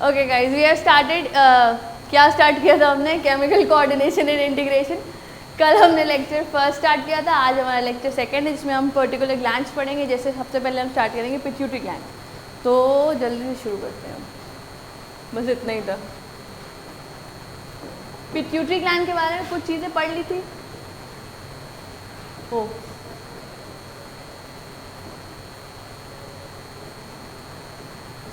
Okay guys, we have started. क्या start किया था हमने? Chemical coordination and integration. कल हमने लेक्चर फर्स्ट स्टार्ट किया था, आज हमारा लेक्चर सेकंड है जिसमें हम पर्टिकुलर ग्लैंड्स पढ़ेंगे। जैसे सबसे पहले हम स्टार्ट करेंगे पिट्यूटरी ग्लैंड। तो जल्दी से शुरू करते हैं हम, बस इतना ही था। पिट्यूटरी ग्लैंड के बारे में कुछ चीज़ें पढ़ ली थी। ओ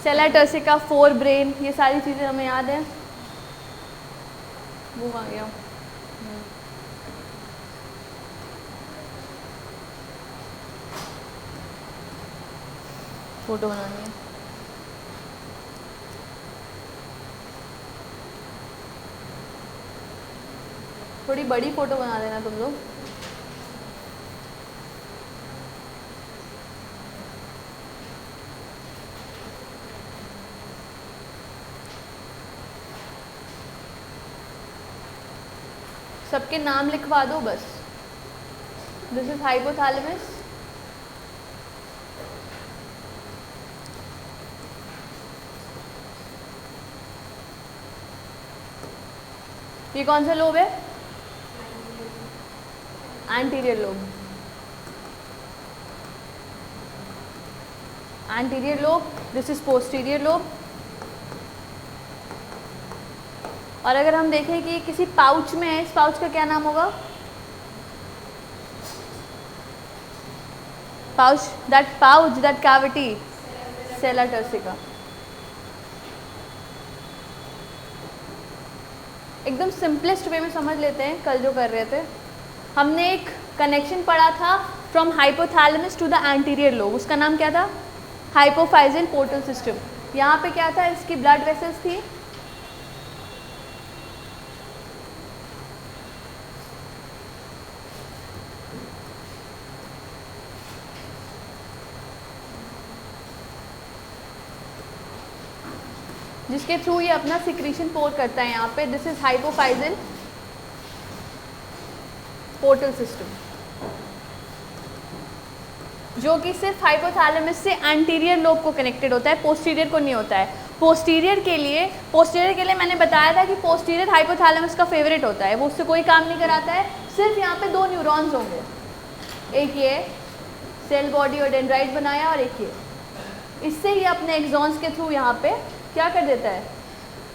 सेला टर्सिका, फोर ब्रेन, ये सारी चीज़ें हमें याद है। वो आ गया। फोटो बनानी है। थोड़ी बड़ी फोटो बना देना तुम लोग। सबके नाम लिखवा दो बस। दिस इज हाइपोथैलेमस, ये कौन सा लोब है? Anterior lobe. Anterior lobe, this is posterior lobe. और अगर हम देखें कि किसी पाउच में है, इस पाउच का क्या नाम होगा? Pouch, that cavity, sella turcica. एकदम सिंपलेस्ट वे में समझ लेते हैं। कल जो कर रहे थे हमने एक कनेक्शन पढ़ा था from hypothalamus to the anterior lobe. उसका नाम क्या था? Hypophyseal portal system. यहाँ पे क्या था? इसकी ब्लड वेसल्स थी। जिसके थ्रू ये अपना सिक्रीशन पोर करता है। यहाँ पे this is hypophyseal portal system, जो कि सिर्फ हाइपोथैलेमस से एंटीरियर लोब को कनेक्टेड होता है, पोस्टीरियर को नहीं होता है। पोस्टीरियर के लिए मैंने बताया था कि पोस्टीरियर हाइपोथैलेमस का फेवरेट होता है, वो उससे कोई काम नहीं कराता है। सिर्फ यहाँ पे दो न्यूरॉन्स होंगे, एक ये सेल बॉडी और डेंड्राइट बनाया और एक ये। इससे ये अपने एक्सॉन्स के थ्रू यहाँ पे क्या कर देता है?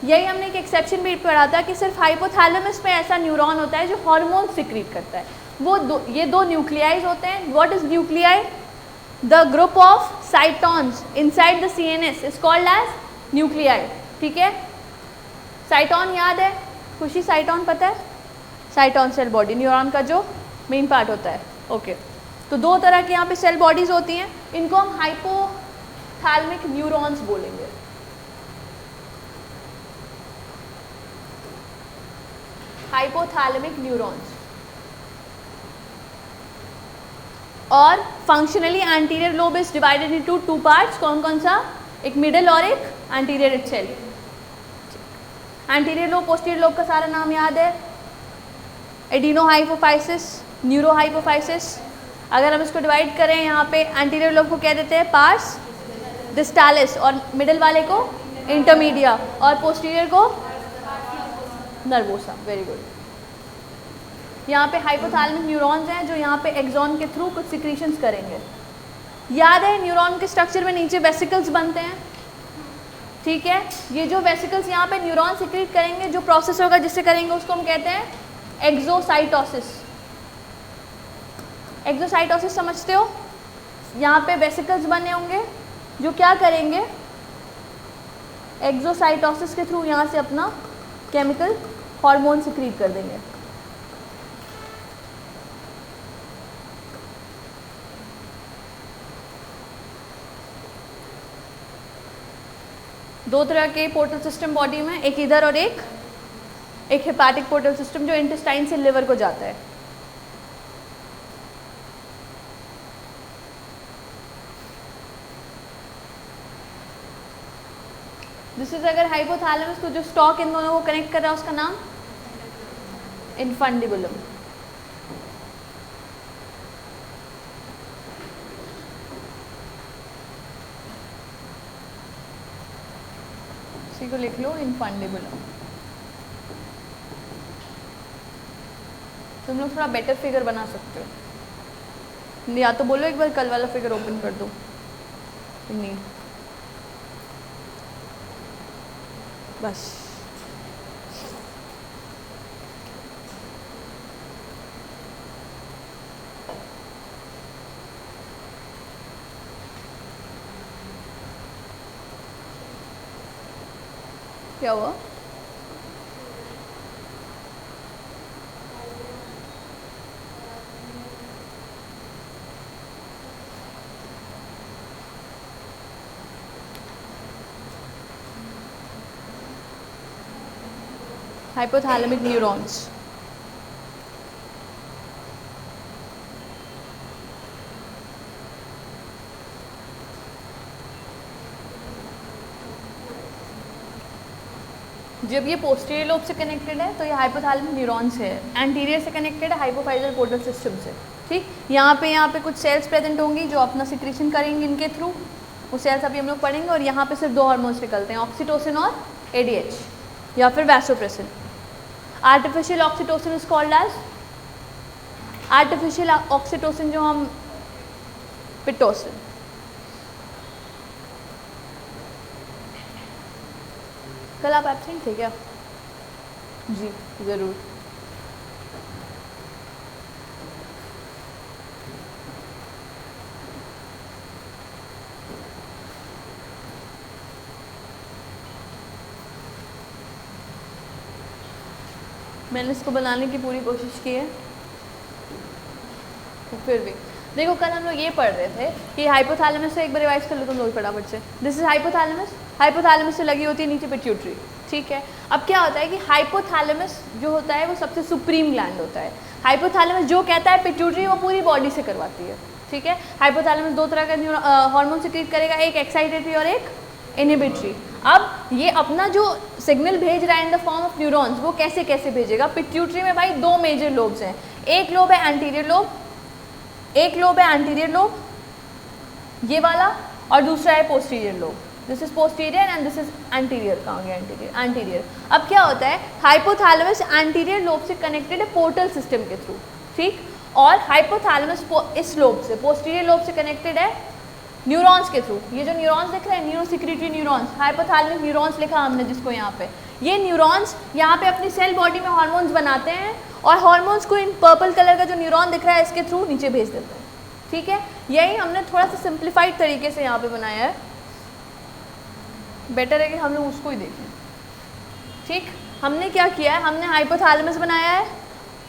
यही हमने एक एक्सेप्शन भी पढ़ा था कि सिर्फ हाइपोथैलेमस में ऐसा न्यूरॉन होता है जो हार्मोन सिक्रीट करता है। ये दो न्यूक्लियाइज होते हैं। What is nuclei? The group of cytons inside the CNS is called as nuclei. ठीक है, साइटॉन याद है? खुशी, साइटॉन पता है? साइटॉन सेल बॉडी, न्यूरॉन का जो मेन पार्ट होता है। ओके, तो दो तरह के यहाँ पे सेल बॉडीज होती हैं, इनको हम हाइपोथैलेमिक न्यूरॉन्स बोलेंगे। Hypothalamic neurons. और functionally anterior lobe is divided into two parts. कौन कौन सा? एक मिडिल और एक anterior itself. Anterior lobe, posterior lobe का सारा नाम याद है? Adenohypophysis, neurohypophysis. अगर हम इसको डिवाइड करें, यहाँ पे एंटीरियर लोब को कह देते हैं पार्स डिस्टालिस, और मिडिल वाले को इंटरमीडिया, और पोस्टीरियर को नर्वोसा। Very good. यहाँ पे हाइपोथैलेमिक न्यूरॉन्स हैं जो यहाँ पे एक्सॉन के थ्रू कुछ सिक्रीशंस करेंगे। याद है न्यूरॉन के स्ट्रक्चर में नीचे वेसिकल्स बनते हैं। ठीक है, ये जो वेसिकल्स यहाँ पे न्यूरॉन सिक्रीट करेंगे, जो प्रोसेस होगा जिससे करेंगे उसको हम कहते हैं एक्सोसाइटोसिस। एक्सोसाइटोसिस समझते हो? यहाँ पे वेसिकल्स बने होंगे जो क्या करेंगे? एक्सोसाइटोसिस के थ्रू यहाँ से अपना केमिकल हार्मोन सिक्रीट कर देंगे। दो तरह के पोर्टल सिस्टम बॉडी में, एक इधर और एक हेपाटिक पोर्टल सिस्टम जो इंटेस्टाइन से लिवर को जाता है। दिस इज अगर हाइपोथैलेमस, तो जो स्टॉक इन दोनों को कनेक्ट कर रहा है उसका नाम इन्फंडिबुलम। इसी को लिख लो, इनफंडिबुलम। तुम लोग थोड़ा बेटर फिगर बना सकते हो, या तो बोलो एक बार कल वाला फिगर ओपन कर दो। नहीं बस क्या हुआ? Hypothalamic neurons. जब ये पोस्टीरियर लोब से कनेक्टेड है तो ये हाइपोथैलेमिक न्यूरॉन्स है, एंटीरियर से कनेक्टेड है हाइपोफाइजल पोर्टल सिस्टम से। ठीक, यहाँ पे कुछ सेल्स प्रेजेंट होंगी जो अपना सिक्रीशन करेंगी इनके थ्रू, वो सेल्स अभी हम लोग पढ़ेंगे। और यहाँ पे सिर्फ दो हार्मोन्स निकलते हैं, ऑक्सीटोसिन और एडीएच या फिर vasopressin. Artificial oxytocin is called as, artificial oxytocin जो हम पिटोसिन। कल आप एब्सेंट थे क्या? जी ज़रूर। मैंने इसको बनाने की पूरी कोशिश की है, तो फिर भी देखो कल हम लोग ये पढ़ रहे थे कि हाइपोथैलेमस से, एक बार रिवाइज कर लो तुम लोग फटाफट से। दिस इज हाइपोथैलेमस, हाइपोथैलेमस से लगी होती है नीचे पिट्यूटरी। ठीक है, अब क्या होता है कि हाइपोथैलेमस जो होता है वो सबसे सुप्रीम ग्लैंड होता है। हाइपोथैलेमस जो कहता है पिट्यूटरी वो पूरी बॉडी से करवाती है। ठीक है, हाइपोथैलेमस दो तरह का हार्मोन सिक्रीट करेगा, एक एक्साइटेटरी और एक इनहिबिटरी। अब ये अपना जो सिग्नल भेज रहा है in the form of neurons, वो कैसे कैसे भेजेगा? पिट्यूटरी में भाई दो मेजर लोब्स हैं, एक लोब है एंटीरियर लोब, एक लोब है एंटीरियर लोब ये वाला, और दूसरा है posterior lobe. This is posterior and this is anterior. कहाँ गया एंटीरियर? एंटीरियर। अब क्या होता है, हाइपोथैलेमस एंटीरियर लोब से कनेक्टेड है पोर्टल सिस्टम के थ्रू। ठीक, और हाइपोथैलेमस इस लोब से, पोस्टीरियर लोब से कनेक्टेड है न्यूरॉन्स के थ्रू। ये जो न्यूरॉन्स दिख रहे हैं, न्यूरोसिक्रेटरी न्यूरॉन्स, हाइपोथैलेमिक न्यूरॉन्स लिखा हमने जिसको यहाँ पे, ये न्यूरॉन्स यहाँ पे अपनी सेल बॉडी में हार्मोन्स बनाते हैं और हार्मोन्स को इन पर्पल कलर का जो न्यूरॉन दिख रहा है इसके थ्रू नीचे भेज देते हैं। ठीक है, यही हमने थोड़ा सा सिंप्लीफाइड तरीके से यहाँ पे बनाया है, बेटर है कि हम लोग उसको ही देखें। ठीक, हमने क्या किया है, हमने हाइपोथैलेमस बनाया है।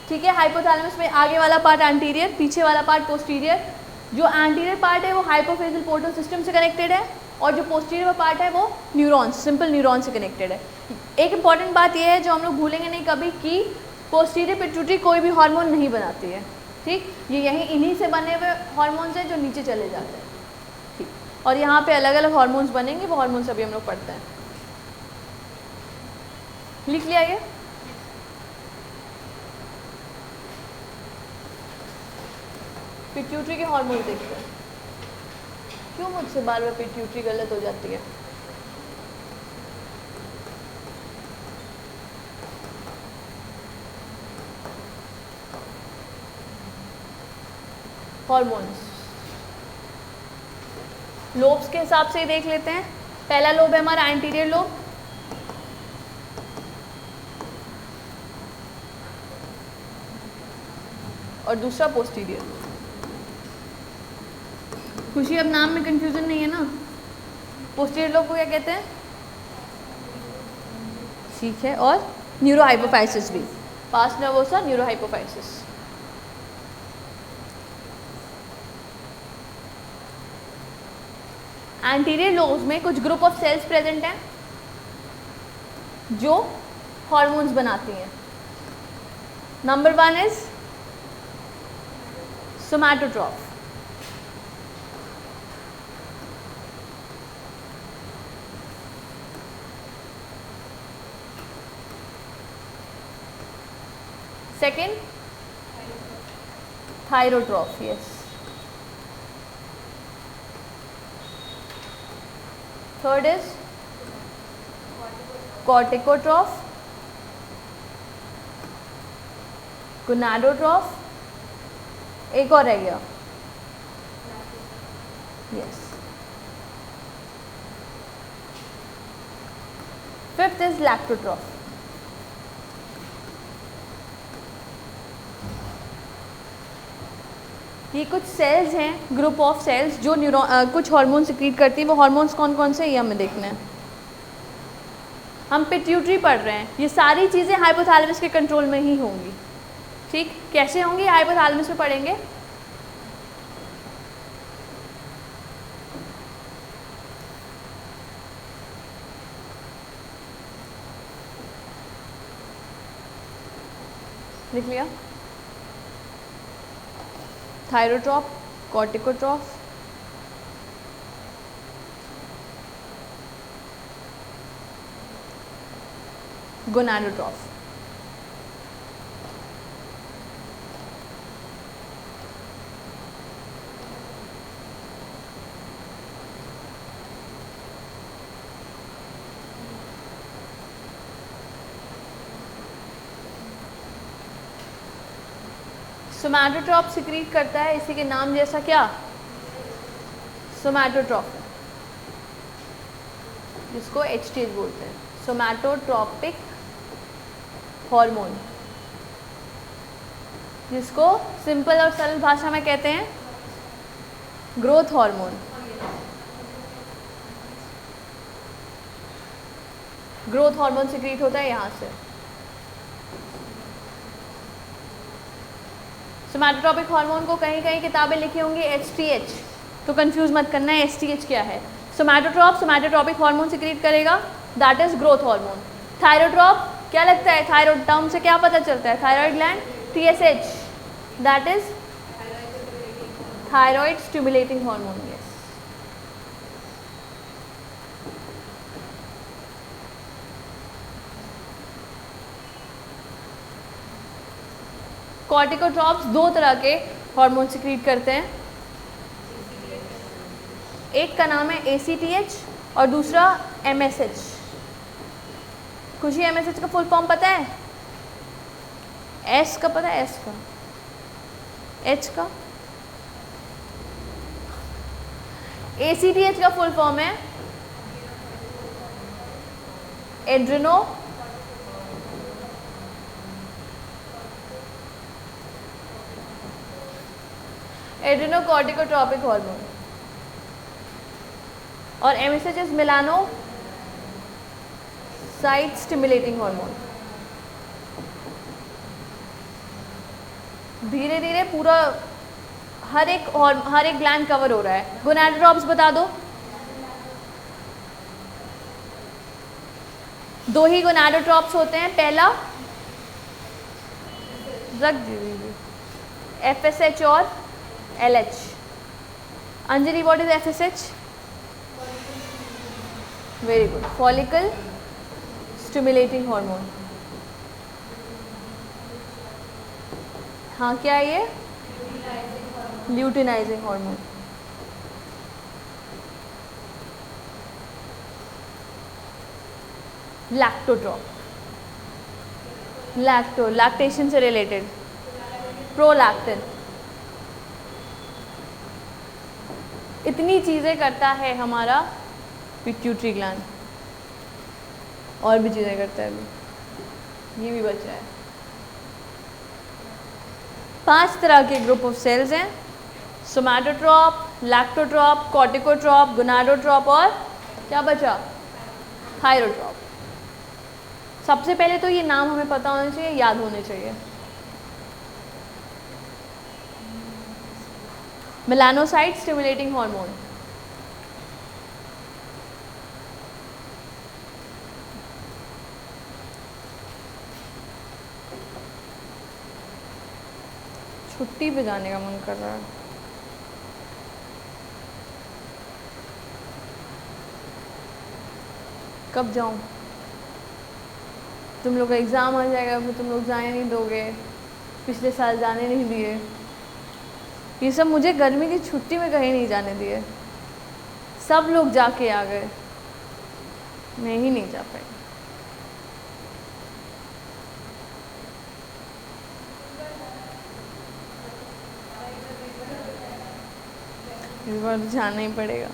ठीक है, हाइपोथैलेमस में आगे वाला पार्ट एंटीरियर, पीछे वाला पार्ट पोस्टीरियर। जो एंटीरियर पार्ट है वो हाइपोफेजल पोर्टल सिस्टम से कनेक्टेड है और जो पोस्टीरियर पार्ट है वो न्यूरॉन्स, सिंपल न्यूरॉन से कनेक्टेड है। एक इंपॉर्टेंट बात यह है जो हम लोग भूलेंगे नहीं कभी, कि पोस्टीरियर पिट्यूटरी कोई भी हार्मोन नहीं बनाती है। ठीक, ये यहीं इन्हीं से बने हुए हार्मोन्स हैं जो नीचे चले जाते हैं। ठीक, और यहाँ पे अलग अलग हार्मोन्स बनेंगे, वो हार्मोन्स अभी हम लोग पढ़ते हैं। लिख लिया ये? पिट्यूटरी के हार्मोन देखते हैं। क्यों मुझसे बार बार पिट्यूटरी गलत हो जाती है? हार्मोन्स लोब्स के हिसाब से देख लेते हैं। पहला लोब है हमारा एंटीरियर लोब, और दूसरा पोस्टीरियर लोब। खुशी, अब नाम में कंफ्यूजन नहीं है ना? पोस्टीरियर लोब को क्या कहते हैं? ठीक है, और न्यूरोहाइपोफाइसिस भी, पास नर्वोसा न्यूरोहाइपोफाइसिस। एंटीरियर लोब्स में कुछ ग्रुप ऑफ सेल्स प्रेजेंट हैं जो हार्मोन्स बनाती हैं। Number 1 is somatotroph. Second thyrotroph, yes. Third is corticotroph, gonadotroph, एक और रह गया, यस, फिफ्थ इज लैक्टोट्रॉफ। ये कुछ सेल्स हैं, ग्रुप ऑफ सेल्स जो कुछ हार्मोन सिक्रीट करती हैं। वो हार्मोन्स कौन कौन से ये हमें देखना है। हम पिट्यूटरी पढ़ रहे हैं, ये सारी चीज़ें हाइपोथैलेमस के कंट्रोल में ही होंगी। ठीक, कैसे होंगी, हाइपोथैलेमस में पढ़ेंगे। लिख लिया, थायरोट्रॉप, कॉर्टिकोट्रॉफ, गोनाडोट्रॉफ। सोमैटोट्रॉप सिक्रीट करता है इसी के नाम जैसा, क्या, सोमैटोट्रॉप, जिसको HTH बोलते हैं, सोमैटोट्रॉपिक हार्मोन, जिसको सिंपल और सरल भाषा में कहते हैं growth hormone. Growth hormone secrete होता है यहाँ से। सोमैटोट्रॉपिक हार्मोन को कहीं कहीं किताबें लिखी होंगी HTH, तो कंफ्यूज मत करना है HTH क्या है। सोमैटोट्रॉप सोमैटोट्रॉपिक हार्मोन सिक्रीट करेगा, that is growth hormone. Thyrotrope क्या लगता है, थायराइड टर्म से क्या पता चलता है, thyroid gland, TSH, that is thyroid stimulating hormone. Yes, corticotrophs दो तरह के हार्मोन सिक्रीट करते हैं, एक का नाम है ACTH और दूसरा MSH। खुशी, MSH का फुल फॉर्म पता है, S का पता है, S का, H का, ACTH का फुल फॉर्म है एड्रेनोकॉर्टिकोट्रॉपिक हार्मोन, और MSH is melanocyte stimulating hormone. धीरे धीरे पूरा हर एक ग्लैंड कवर हो रहा है। गोनाडोट्रॉप्स बता दो, दो ही गोनाडोट्रॉप्स होते हैं, पहला रख दीजिए FSH और LH। Anjali, what is FSH? Very good, follicle stimulating hormone. हाँ, क्या है ये? Luteinizing hormone. लैक्टोट्रॉप, लैक्टेशन से रिलेटेड, प्रोलैक्टिन। इतनी चीज़ें करता है हमारा पिट्यूटरी ग्लैंड, और भी चीज़ें करता है अभी, ये भी बच रहा है। 5 तरह के ग्रुप ऑफ सेल्स हैं, सोमैटोट्रॉप, लैक्टोट्रॉप, कॉर्टिकोट्रॉप, गोनाडोट्रॉप और क्या बचा, थायरोट्रॉप। सबसे पहले तो ये नाम हमें पता होना चाहिए, याद होने चाहिए। मेलानोसाइट स्टिमुलेटिंग हार्मोन, छुट्टी पे जाने का मन कर रहा है। कब जाऊं? तुम लोग का एग्ज़ाम आ जाएगा, फिर तुम लोग जाने नहीं दोगे, पिछले साल जाने नहीं दिए। ये सब मुझे गर्मी की छुट्टी में कहीं नहीं जाने दिए, सब लोग जाके आ गए, मैं ही नहीं जा पाई। इस बार तो जाना ही पड़ेगा,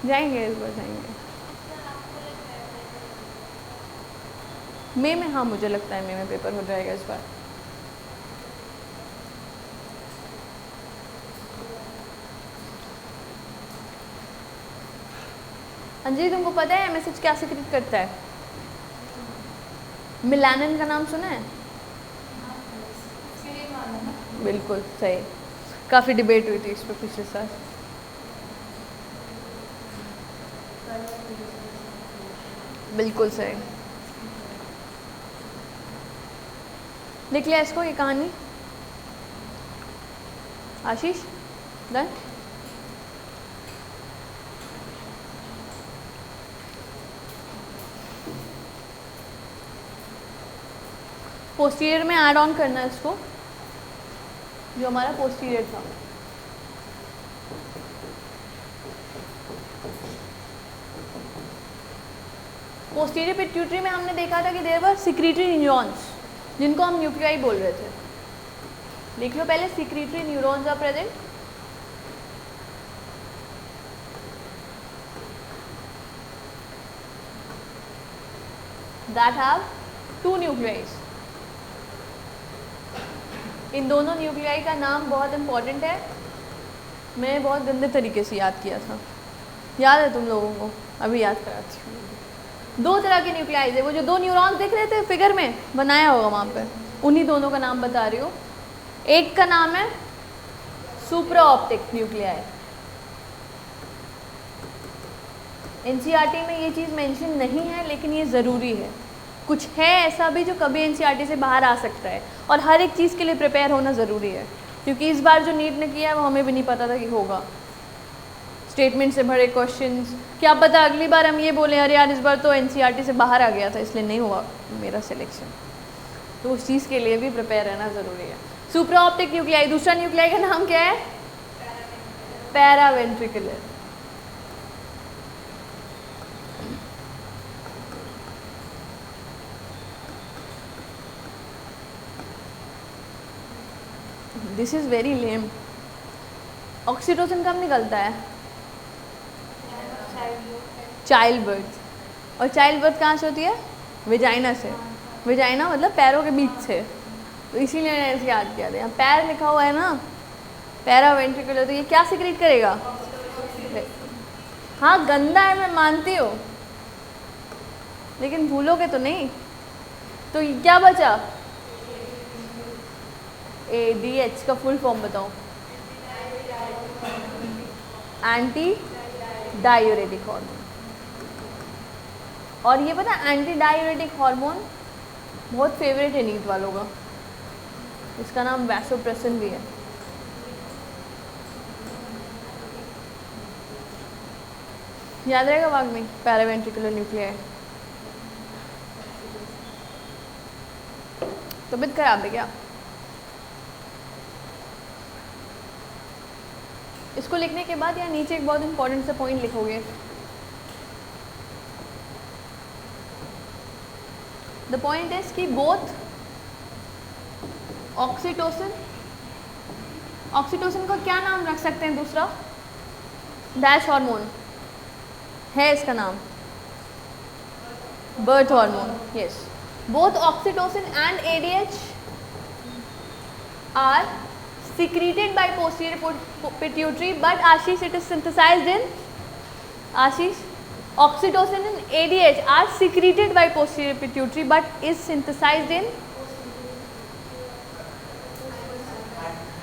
जाएंगे इस बार जाएंगे। मई में, हाँ मुझे लगता है मई में पेपर हो जाएगा इस बार। अंजलि तुमको पता है मैसेज क्या सिक्रेट करता है? मिलानिन का नाम सुना है? बिल्कुल सही, काफ़ी डिबेट हुई थी इस पर पिछले साल। बिल्कुल सही। देख लिया इसको, ये कहानी आशीष डन। पोस्टीरियर में ऐड ऑन करना है इसको, जो हमारा पोस्टीरियर था। पोस्टीरियर पिट्यूटरी में हमने देखा था कि देयर वर सिक्रीटरी न्यूरॉन्स, जिनको हम न्यूक्लियाई बोल रहे थे। देख लो पहले, secretory neurons are present, that have 2 nuclei. इन दोनों न्यूक्लियाई का नाम बहुत इंपॉर्टेंट है, मैंने बहुत गंदे तरीके से याद किया था, याद है तुम लोगों को? अभी याद कराती हूँ। 2 तरह के न्यूक्लियाइज है, वो जो 2 न्यूरॉन्स दिख रहे थे फिगर में बनाया होगा वहाँ पे, उन्हीं दोनों का नाम बता रही हूँ। एक का नाम है सुप्रा ऑप्टिक न्यूक्लियाई। एनसीईआरटी में ये चीज़ मेंशन नहीं है, लेकिन ये ज़रूरी है। कुछ है ऐसा भी जो कभी एनसीईआरटी से बाहर आ सकता है, और हर एक चीज़ के लिए प्रिपेयर होना ज़रूरी है, क्योंकि इस बार जो नीट ने किया है वो हमें भी नहीं पता था कि होगा। स्टेटमेंट से भरे क्वेश्चंस, क्या पता अगली बार हम ये बोले अरे यार इस बार तो एनसीईआरटी से बाहर आ गया था इसलिए नहीं हुआ मेरा सिलेक्शन। तो उस चीज़ के लिए भी प्रिपेयर रहना ज़रूरी है। सुप्रा ऑप्टिक न्यूक्लियाई। दूसरा न्यूक्लियाई का नाम क्या है? Paraventricular. This is very lame. Oxytocin कब निकलता है? Child birth. और चाइल्ड बर्थ कहाँ से होती है? वेजाइना से। वेजाइना मतलब पैरों के बीच से, तो इसीलिए मैंने इसे याद किया था। यहाँ पैर लिखा हुआ है ना, पैरावेंट्रिकुलर, तो ये क्या सिक्रीट करेगा? हाँ गंदा है मैं मानती हूँ, लेकिन भूलोगे तो नहीं। तो ये क्या बचा? ADH का फुल फॉर्म बताओ। Anti diuretic hormone. और ये पता एंटी डायूरेटिक हार्मोन बहुत फेवरेट है नीट वालों का, इसका नाम वैसोप्रेसिन भी है। याद रहेगा बाद में, पैरावेंट्रिकुलर न्यूक्लियाई। तबीयत खराब है क्या? इसको लिखने के बाद यहाँ नीचे एक बहुत इंपॉर्टेंट सा पॉइंट लिखोगे। द पॉइंट इज कि बोथ ऑक्सीटोसिन, ऑक्सीटोसिन का क्या नाम रख सकते हैं दूसरा? डैश हार्मोन है इसका नाम, birth hormone. Yes, both oxytocin and ADH are secreted by posterior pituitary, but Ashish, it is synthesized in, Ashish, oxytocin and ADH are secreted by posterior pituitary but is synthesized in,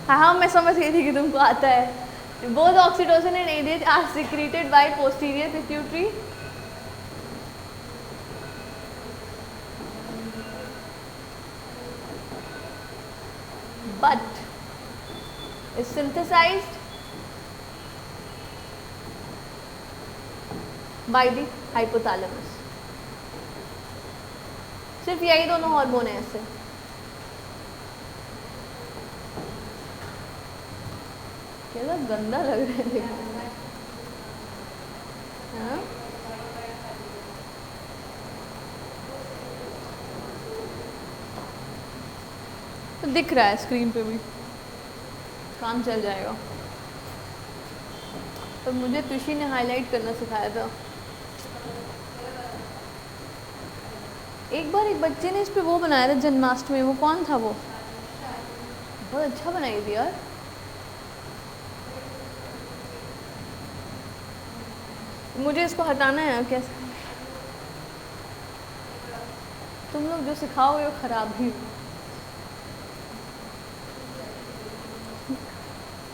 हाँ मैं समझ गई थी कि तुमको आता है। both oxytocin and ADH are secreted by posterior pituitary but is synthesized by the hypothalamus। सिर्फ यही दोनों हार्मोन है ऐसे। कैसा गंदा लग रहा है देखने। हाँ? तो दिख रहा है स्क्रीन पे भी, काम चल जाएगा। पर मुझे तुषी ने हाईलाइट करना सिखाया था। एक बार एक बच्चे ने इस पे वो बनाया था जन्माष्टमी, वो कौन था वो? बहुत अच्छा बनाई थी यार। मुझे इसको हटाना है कैसे? तुम लोग जो सिखाओगे वो खराब ही।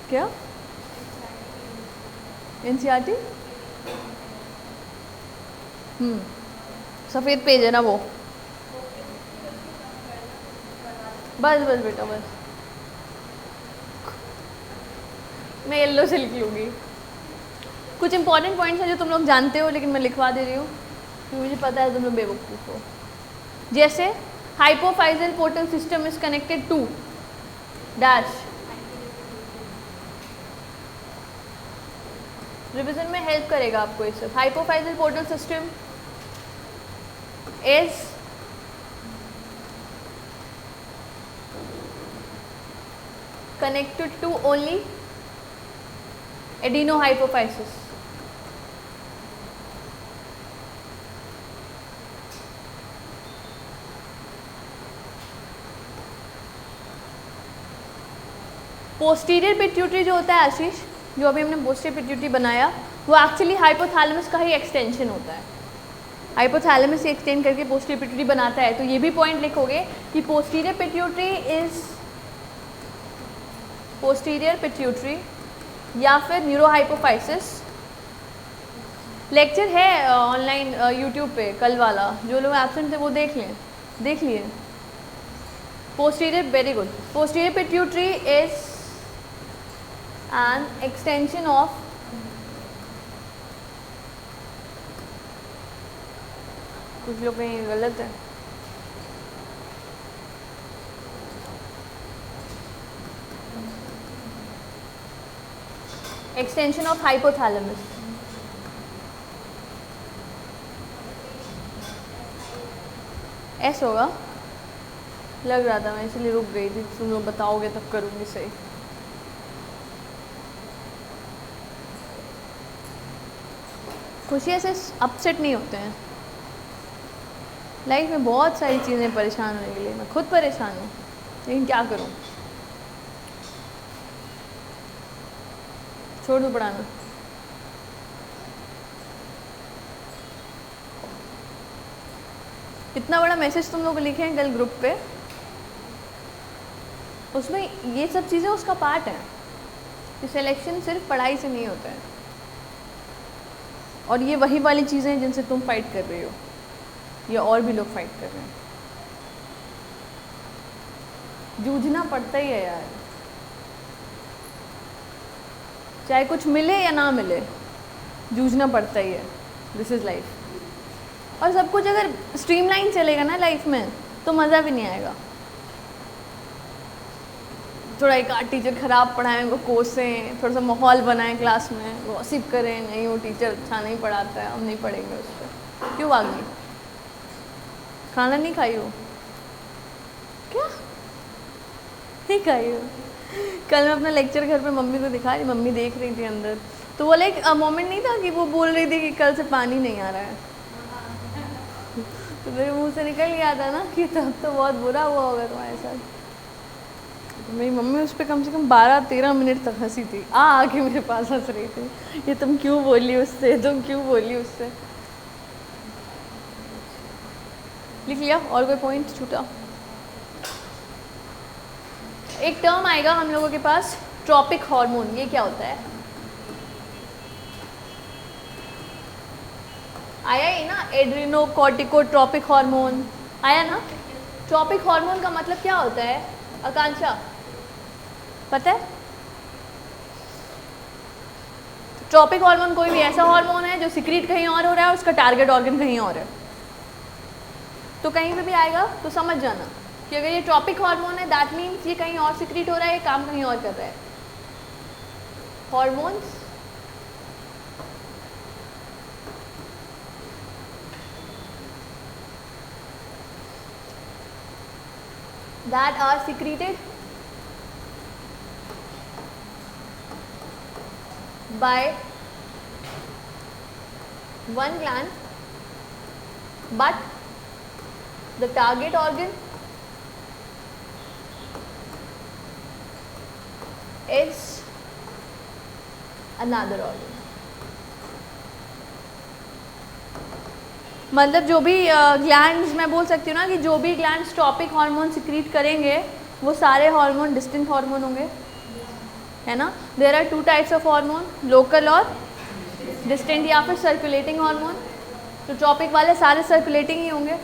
क्या एनसीईआरटी? सफ़ेद पेज है ना वो। बस बस बेटा बस, मैं येल्लो से लिख लूँगी। कुछ इंपॉर्टेंट पॉइंट्स हैं जो तुम लोग जानते हो, लेकिन मैं लिखवा दे रही हूँ क्योंकि मुझे पता है तुम लोग बेवकूफ़ हो। जैसे hypophyseal portal system is connected to dash. Revision में हेल्प करेगा आपको ये सब। Hypophyseal portal system is connected to only adenohypophysis. Posterior pituitary जो होता है आशीष, जो अभी हमने पोस्टीरियर पिट्यूटरी बनाया, वो एक्चुअली हाइपोथैलेमस का ही एक्सटेंशन होता है। हाइपोथैलेमस से एक्सटेंड करके पोस्टीरियर पिट्यूटरी बनाता है। तो ये भी पॉइंट लिखोगे कि posterior pituitary is posterior pituitary या फिर न्यूरोहाइपोफाइसिस। लेक्चर है ऑनलाइन यूट्यूब पे कल वाला, जो लोग एब्सेंट थे वो देख लें, देख लिए। Posterior, very good. Posterior pituitary is an extension of कुछ लोग कहीं गलत है। Extension of hypothalamus. ऐसा होगा लग रहा था, मैं इसलिए रुक गई थी। तुम लोग बताओगे तब करूँगी सही। खुशी ऐसे अपसेट नहीं होते हैं। लाइफ में बहुत सारी चीज़ें परेशान होने के लिए, मैं खुद परेशान हूँ, लेकिन क्या करूँ, छोड़ दो पढ़ाना। इतना बड़ा मैसेज तुम लोग लिखे हैं कल ग्रुप पे, उसमें ये सब चीज़ें उसका पार्ट है कि सिलेक्शन सिर्फ पढ़ाई से नहीं होता है। और ये वही वाली चीज़ें हैं जिनसे तुम फाइट कर रही हो या और भी लोग फाइट कर रहे हैं। जूझना पड़ता ही है यार, चाहे कुछ मिले या ना मिले, जूझना पड़ता ही है। This is life. और सब कुछ अगर स्ट्रीमलाइन चलेगा ना लाइफ में तो मज़ा भी नहीं आएगा। थोड़ा एक आध टीचर ख़राब पढ़ाएं, वो कोसें, थोड़ा सा माहौल बनाएं क्लास में, गॉसिप करें, नहीं वो टीचर अच्छा नहीं पढ़ाता है, हम नहीं पढ़ेंगे उस पर। क्यों भागी? खाना नहीं खाई हो क्या? नहीं खाई हो? कल मैं अपना लेक्चर घर पे मम्मी को दिखा रही, मम्मी देख रही थी अंदर, तो वो एक मोमेंट नहीं था कि वो बोल रही थी कि कल से पानी नहीं आ रहा है, तो मेरे मुंह से निकल गया था ना कि तब तो बहुत बुरा हुआ होगा तुम्हारे साथ। तो मेरी मम्मी उस पर कम से कम 12-13 मिनट तक हंसी थी, आके मेरे पास हंस रही थी, ये तुम क्यों बोली उससे, तुम क्यों बोली उससे। लिख लिया? और कोई पॉइंट छूटा? एक टर्म आएगा हम लोगों के पास, ट्रॉपिक हार्मोन। ये क्या होता है? आया ही ना, एड्रेनोकॉर्टिकोट्रॉपिक हार्मोन आया ना। ट्रॉपिक हार्मोन का मतलब क्या होता है आकांक्षा, पता है? ट्रॉपिक हार्मोन कोई भी ऐसा हार्मोन है जो सिक्रीट कहीं और हो रहा है और उसका टारगेट ऑर्गन कहीं और है। तो कहीं पे भी आएगा तो समझ जाना कि अगर ये ट्रॉपिक हार्मोन है दैट मीन्स ये कहीं और सिक्रीट हो रहा है, ये काम कहीं और कर रहा है। Hormones that are secreted by one gland, but the target organ is another organ. मतलब जो भी ग्लैंड्स मैं बोल सकती हूँ ना कि जो भी ग्लैंड्स टॉपिक हार्मोन सिक्रीट करेंगे वो सारे हार्मोन डिस्टिंक्ट हार्मोन होंगे, है ना. There are 2 types of hormone, local और डिस्टिंक्ट या फिर सर्कुलेटिंग हार्मोन. तो टॉपिक वाले सारे सर्कुलेटिंग ही होंगे.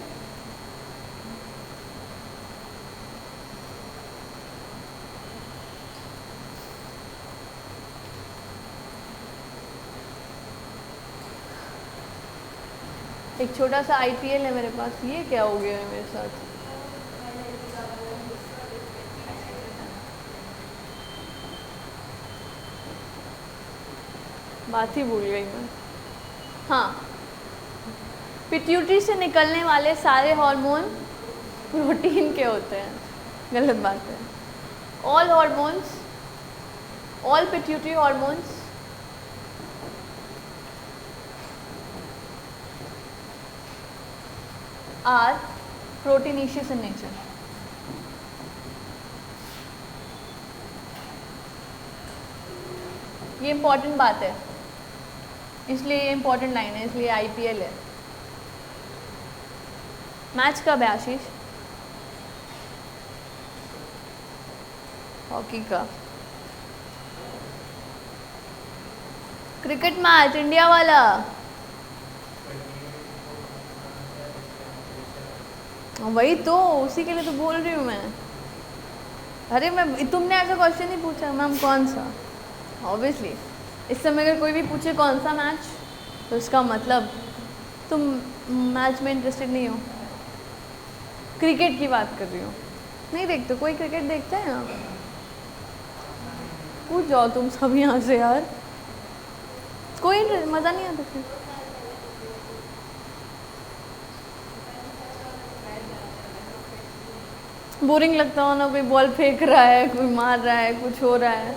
एक छोटा सा IPL है मेरे पास. ये क्या हो गया है मेरे साथ? बात ही भूल गई मैं. हाँ, पिट्यूटरी से निकलने वाले सारे हार्मोन प्रोटीन के होते हैं. गलत बात है. All hormones, all pituitary hormones are proteinaceous in nature. ये इम्पॉर्टेंट बात है, इसलिए ये इम्पॉर्टेंट लाइन है, इसलिए IPL है. मैच कब है आशीष? हॉकी का. क्रिकेट मैच इंडिया वाला. वही तो, उसी के लिए तो बोल रही हूँ मैं. अरे मैं, तुमने ऐसा क्वेश्चन नहीं पूछा मैम कौन सा. ऑब्वियसली इस समय अगर कोई भी पूछे कौन सा मैच, तो इसका मतलब तुम मैच में इंटरेस्टेड नहीं हो. क्रिकेट की बात कर रही हो. नहीं देखते? कोई क्रिकेट देखते हैं ना? पूछ जाओ तुम सब यहाँ से यार. कोई मज़ा नहीं आता फिर. बोरिंग लगता हो ना, कोई बॉल फेंक रहा है, कोई मार रहा है, कुछ हो रहा है.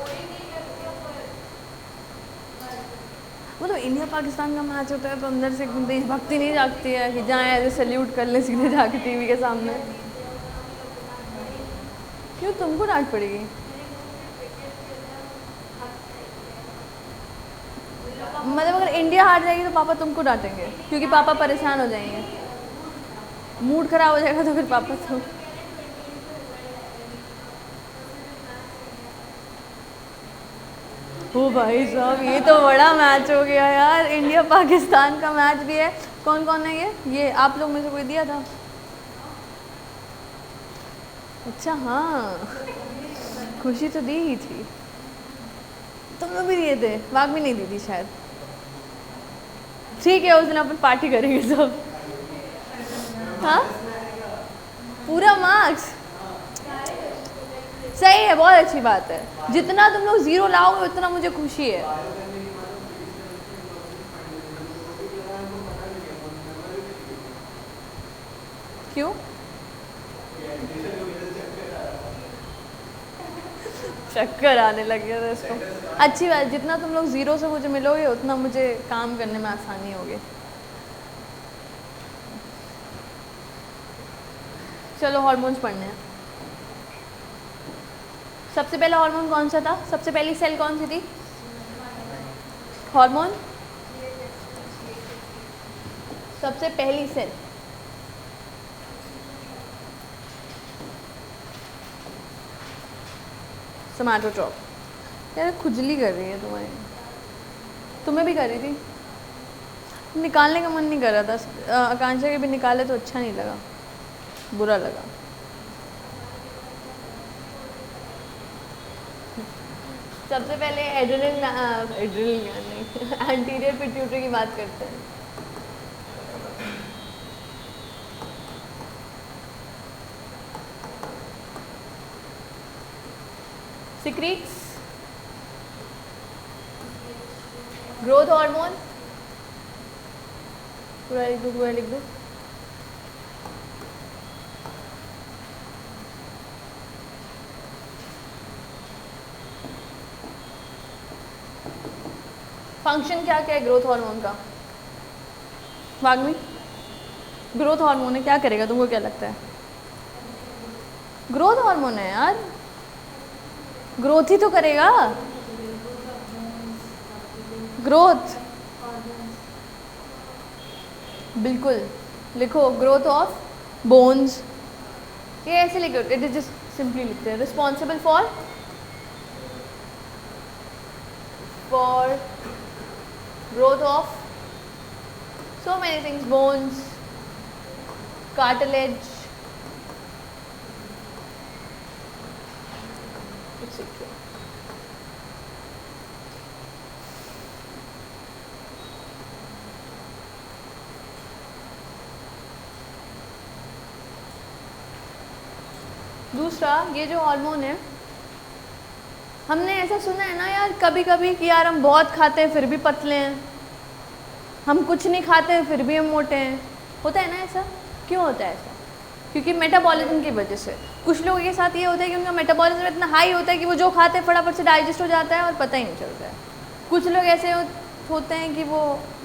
मतलब इंडिया पाकिस्तान का मैच होता है तो अंदर से देशभक्ति नहीं जागती है कि जाएं ऐसे सैल्यूट कर ले सीधे जाके टीवी के सामने. क्यों, तुमको डांट पड़ेगी? मतलब अगर इंडिया हार जाएगी तो पापा तुमको डांटेंगे क्योंकि पापा परेशान हो जाएंगे, मूड खराब हो जाएगा तो फिर पापा तो. ओ भाई साहब, ये तो बड़ा मैच हो गया यार. इंडिया पाकिस्तान का मैच भी है. कौन कौन है ये आप लोग में से कोई दिया था? अच्छा हाँ, खुशी तो दी ही थी. तुम लोग भी दिए थे? वाक भी नहीं दी थी शायद. ठीक है, उस दिन अपन पार्टी करेंगे सब. हाँ, पूरा मार्क्स सही है, बहुत अच्छी बात है. जितना तुम लोग 0 लाओगे उतना मुझे खुशी है. क्यों? चक्कर आने लग गया था इसको. अच्छी बात, जितना तुम लोग 0 से मुझे मिलोगे उतना मुझे काम करने में आसानी होगी. चलो हार्मोन्स पढ़ने हैं. सबसे पहला हार्मोन कौन सा था? सबसे पहली सेल कौन सी थी? हार्मोन सबसे पहली सेल सोमैटोट्रॉप. यार खुजली कर रही है तुम्हारी. तुम्हें भी कर रही थी? निकालने का मन नहीं कर रहा था. आकांक्षा के भी निकाले तो अच्छा नहीं लगा, बुरा लगा. सबसे पहले एड्रिनल नहीं एंटीरियर पिट्यूटरी की बात करते हैं. Secretes growth hormone. पूरा लिख दो, पूरा लिख दो. फंक्शन क्या क्या है ग्रोथ हार्मोन का? वाग्मी, ग्रोथ हार्मोन है, क्या करेगा तुमको क्या लगता है? ग्रोथ हार्मोन है यार, ग्रोथ ही तो करेगा। ग्रोथ, बिल्कुल लिखो, ग्रोथ ऑफ बोन्स, ये ऐसे लिखो, इट इज जस्ट सिंपली लिखते हैं responsible for growth of so many things, bones, cartilage, etc. दूसरा, ये जो हार्मोन है, हमने ऐसा सुना है ना यार कभी कभी कि यार हम बहुत खाते हैं फिर भी पतले हैं, हम कुछ नहीं खाते हैं फिर भी हम मोटे हैं। होता है ना ऐसा? क्यों होता है ऐसा? क्योंकि मेटाबॉलिज्म की वजह से। कुछ लोगों के साथ ये होता है कि उनका मेटाबॉलिज्म इतना हाई होता है कि वो जो खाते हैं फटाफट से डाइजेस्ट हो जाता है और पता ही नहीं चलता है। कुछ लोग ऐसे होते हैं कि वो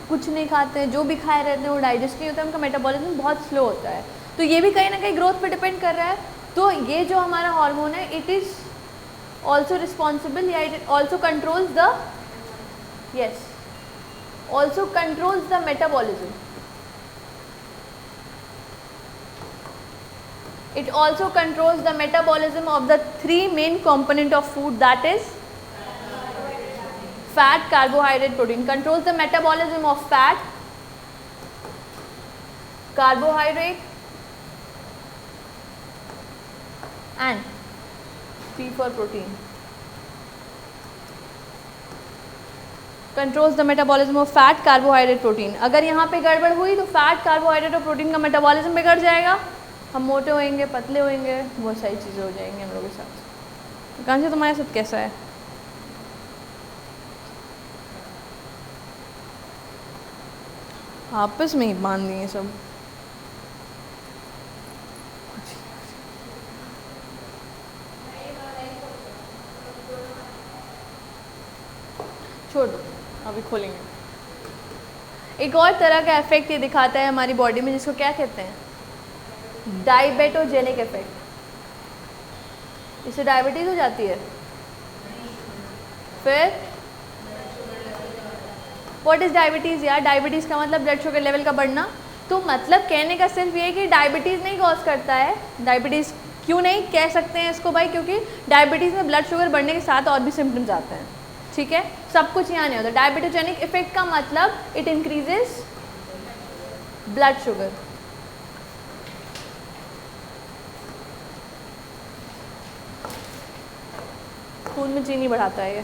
कुछ नहीं खाते हैं, जो भी खाए रहते हैं वो डाइजेस्ट नहीं होता है, उनका मेटाबॉलिज्म बहुत स्लो होता है। तो ये भी कहीं ना कहीं ग्रोथ पर डिपेंड कर रहा है। तो ये जो हमारा हार्मोन है, इट इज़ ऑल्सो रिस्पॉन्सिबल, या it also controls the, yes, also controls the metabolism. It also controls the metabolism of the three main component of food, that is fat, carbohydrate, protein. Controls the metabolism of fat, carbohydrate and P for protein. Controls the metabolism of fat, carbohydrate, protein. अगर यहाँ पे गड़बड़ हुई तो fat, carbohydrate और protein का metabolism बिगड़ जाएगा, हम मोटे होएंगे, पतले होएंगे, बहुत सारी चीज़ें हो जाएंगी हम लोगों के साथ। तो कांची तुम्हारे साथ कैसा है? आपस में ही बांध दिए सब। छोड़ दो, अभी खोलेंगे। एक और तरह का इफेक्ट ये दिखाता है हमारी बॉडी में, जिसको क्या कहते हैं? डायबेटोजेनिक इफेक्ट। इससे डायबिटीज हो जाती है। फिर व्हाट इज डायबिटीज यार? डायबिटीज का मतलब ब्लड शुगर लेवल का बढ़ना। तो मतलब कहने का सिर्फ ये है कि डायबिटीज नहीं कॉज करता है। डायबिटीज क्यों नहीं कह सकते हैं इसको भाई? क्योंकि डायबिटीज में ब्लड शुगर बढ़ने के साथ और भी सिम्टम्स आते हैं, ठीक है? सब कुछ यहाँ नहीं होता। डायबिटोजेनिक इफेक्ट का मतलब इट इंक्रीजेस ब्लड शुगर। खून में चीनी बढ़ाता है ये।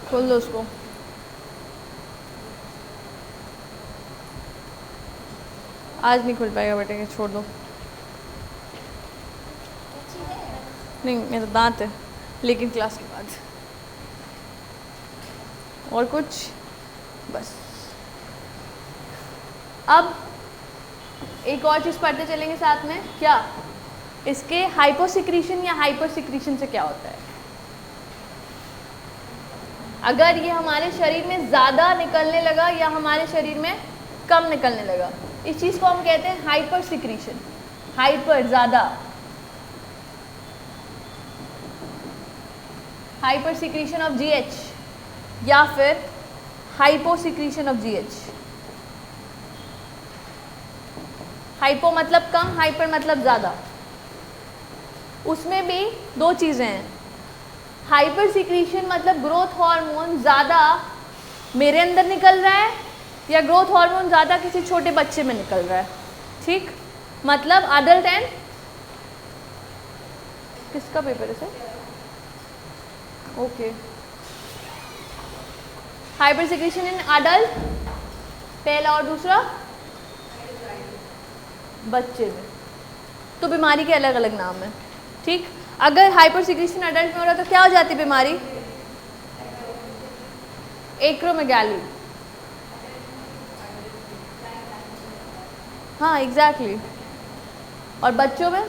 खोल दो उसको। आज नहीं खुल पाएगा बेटे, छोड़ दो। नहीं, मेरा दांत है, लेकिन क्लास के बाद। और कुछ? बस। अब एक और चीज़ पढ़ते चलेंगे साथ में। क्या? इसके हाइपोसिक्रीशन या हाइपरसिक्रीशन से क्या होता है? अगर ये हमारे शरीर में ज़्यादा निकलने लगा या हमारे शरीर में कम निकलने लगा, इस चीज़ को हम कहते हैं हाइपरसिक्रीशन। हाइपर, ज़्यादा, हाइपरसिक्रीशन ऑफ जीएच, या फिर हाइपोसिक्रीशन ऑफ जीएच। हाइपो मतलब कम, हाइपर मतलब ज़्यादा। उसमें भी दो चीज़ें हैं। हाइपर सिक्रीशन मतलब ग्रोथ हार्मोन ज़्यादा मेरे अंदर निकल रहा है, या ग्रोथ हार्मोन ज़्यादा किसी छोटे बच्चे में निकल रहा है, ठीक? मतलब अडल्ट एंड, किसका पेपर है sir? Okay. Hyper secretion in adult पहला, और दूसरा बच्चे में। तो बीमारी के अलग अलग नाम है, ठीक? अगर हाइपर सिक्रीशन अडल्ट में हो रहा है तो क्या हो जाती है बीमारी? एक्रोमेगाली। हाँ एग्जैक्टली। और बच्चों में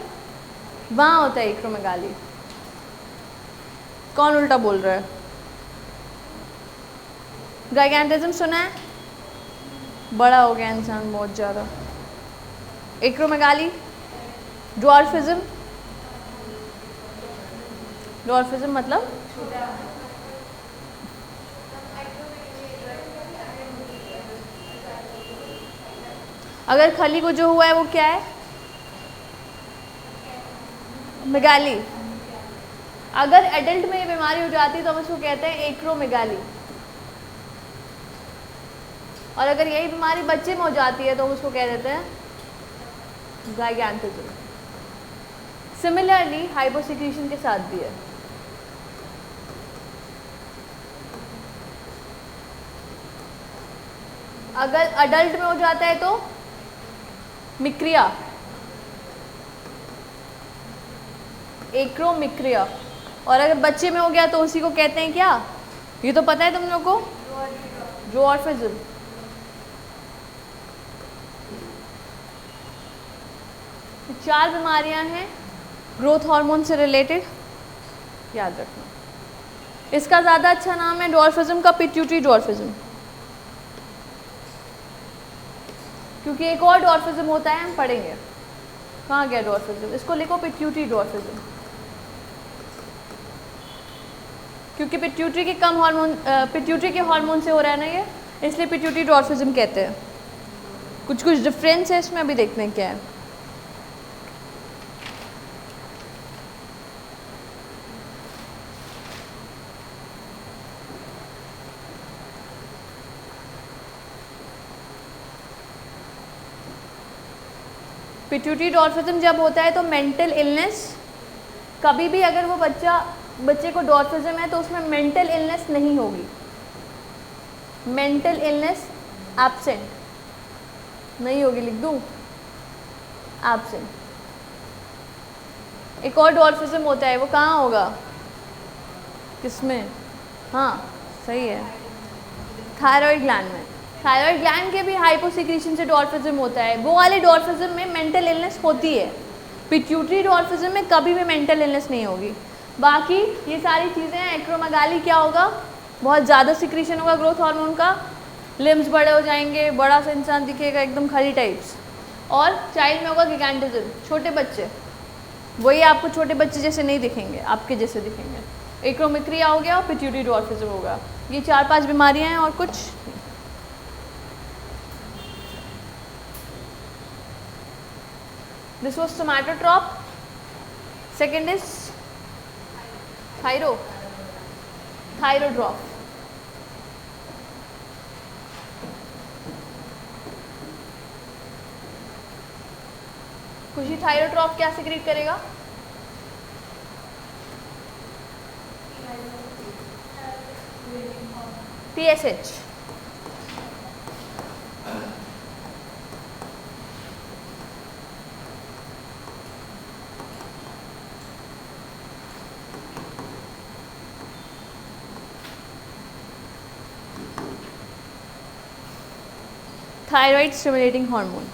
वहाँ होता है एक्रोमेगाली। कौन उल्टा बोल रहा है? गाइगैंटिज्म सुना है? बड़ा हो गया इंसान बहुत ज़्यादा। एक्रोमेगाली, ड्वार्फिज्म, ड्वार्फिज्म मतलब अगर खली को जो हुआ है वो क्या है? मेगाली। अगर एडल्ट में ये बीमारी हो जाती है तो हम इसको कहते हैं एक्रोमेगाली, और अगर यही बीमारी बच्चे में हो जाती है तो हम उसको कह देते हैं गाइगैंटिज्म। सिमिलरली हाइपोसिक्रीशन के साथ भी है। अगर अडल्ट में हो जाता है तो मिक्रिया, एक्रोमिक्रिया, और अगर बच्चे में हो गया तो उसी को कहते हैं क्या? ये तो पता है तुम लोग को, ड्वार्फिज्म। चार बीमारियां हैं ग्रोथ हार्मोन से रिलेटेड, याद रखना। इसका ज़्यादा अच्छा नाम है ड्वार्फिज्म का पिट्यूटरी ड्वार्फिज्म, क्योंकि एक और ड्वार्फिज्म होता है, हम पढ़ेंगे। कहाँ गया ड्वार्फिज्म? इसको लिखो पिट्यूटरी ड्वार्फिज्म, क्योंकि पिट्यूटरी के कम हार्मोन, पिट्यूटरी के हार्मोन से हो रहा है ना ये, इसलिए पिट्यूटरी ड्वार्फिज्म कहते हैं। कुछ कुछ डिफरेंस है इसमें, अभी देखते हैं क्या है। पिट्यूटरी ड्वार्फिज्म जब होता है तो मेंटल इलनेस, कभी भी अगर वो बच्चे को ड्वार्फिज्म है तो उसमें मेंटल इलनेस नहीं होगी, मेंटल इलनेस एब्सेंट नहीं होगी, लिख दूँ एब्सेंट। एक और ड्वार्फिज्म होता है, वो कहाँ होगा? किसमें? हाँ सही है, थायराइड ग्लैंड में। थायराइड ग्लैंड के भी हाइपोसिक्रीशन से ड्वार्फिज्म होता है। वो वाले ड्वार्फिज्म में मेंटल इलनेस होती है, पिट्यूटरी ड्वार्फिज्म में कभी भी मेंटल इलनेस नहीं होगी। बाकी ये सारी चीज़ें हैं। एक्रोमेगाली क्या होगा? बहुत ज़्यादा सिक्रीशन होगा ग्रोथ हार्मोन का, लिम्स बड़े हो जाएंगे, बड़ा सा इंसान दिखेगा एकदम खली टाइप्स। और चाइल्ड में होगा गिगैंटिज्म, छोटे बच्चे, वही आपको छोटे बच्चे जैसे नहीं दिखेंगे, आपके जैसे दिखेंगे। एक्रोमिक्रिया हो गया और पिट्यूटरी ड्वार्फिज्म होगा। ये 4-5 बीमारियाँ हैं और कुछ। This was somatotrop. Second is thyrodrop. खुशी, थायरोट्रॉप क्या सिक्रीट करेगा? TSH। Thyroid stimulating hormone.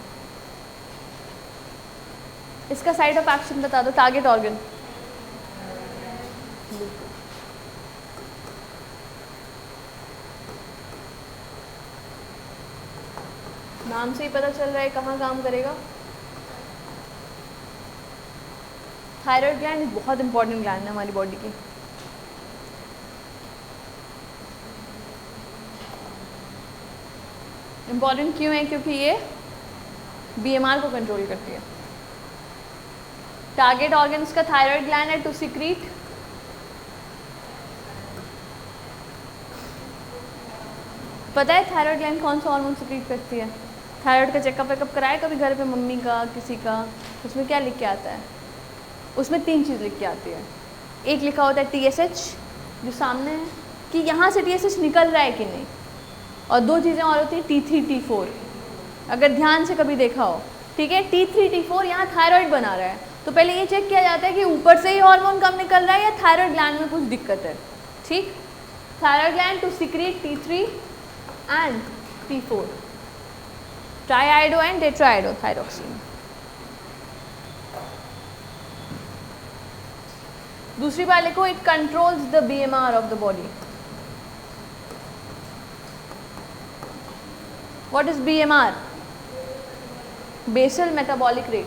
इसका साइड ऑफ एक्शन बता दो। टारगेट ऑर्गन, नाम से ही पता चल रहा है कहाँ काम करेगा। थायराइड ग्लैंड बहुत इंपॉर्टेंट ग्लैंड है हमारी बॉडी की। इम्पॉर्टेंट क्यों है? क्योंकि ये BMR को कंट्रोल करती है। टारगेट ऑर्गन इसका थायराइड ग्लैंड है टू सिक्रीट पता है थायराइड ग्लैंड कौन सा हार्मोन सिक्रीट करती है? थायराइड का चेकअप वेकअप कराए कभी घर पे मम्मी का, किसी का? उसमें क्या लिख के आता है? उसमें 3 चीज़ लिख के आती है। एक लिखा होता है TSH जो सामने है कि यहाँ से TSH निकल रहा है कि नहीं, और 2 चीज़ें और होती हैं T3 T4, अगर ध्यान से कभी देखा हो। ठीक है, T3 T4 यहाँ थायराइड बना रहा है, तो पहले ये चेक किया जाता है कि ऊपर से ही हार्मोन कम निकल रहा है या थायराइड ग्लैंड में कुछ दिक्कत है। ठीक, thyroid gland to secrete T3 and T4, triiodo and tetraiodo thyroxine. दूसरी बात लिखो, it controls the BMR of the body. What is BMR? Basal metabolic rate.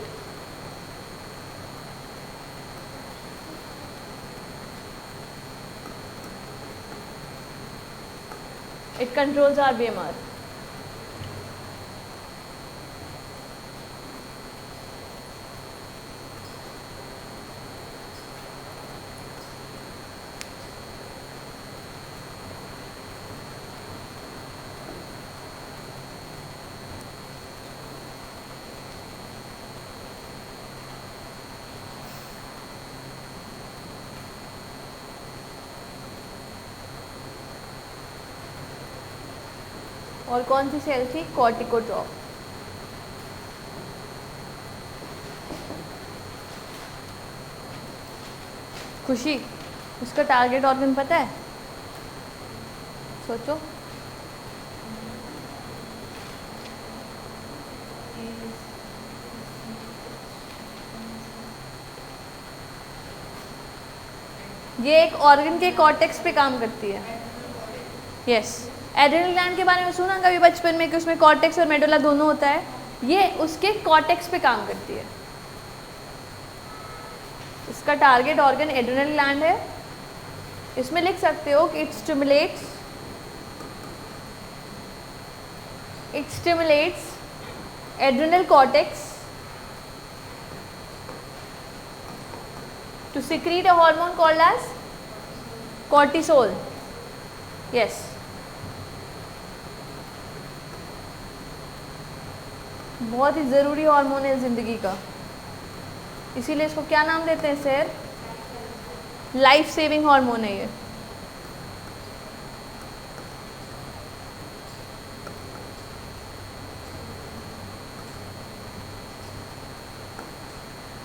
It controls our BMR. और कौन सी सेल थी? कॉर्टिकोट्रॉप। खुशी, उसका टारगेट ऑर्गन पता है? सोचो। ये एक ऑर्गन के कॉर्टेक्स पे काम करती है। यस, एड्रेनल ग्लैंड के बारे में सुना कभी बचपन में कि उसमें कॉर्टेक्स और मेडुला दोनों होता है? ये उसके कॉर्टेक्स पे काम करती है। इसका टारगेट ऑर्गन एड्रेनल ग्लैंड है। इसमें लिख सकते हो कि it stimulates adrenal cortex to secrete a hormone called as cortisol. Yes. बहुत ही ज़रूरी हार्मोन है ज़िंदगी का, इसीलिए इसको क्या नाम देते हैं सर? लाइफ सेविंग हार्मोन है ये।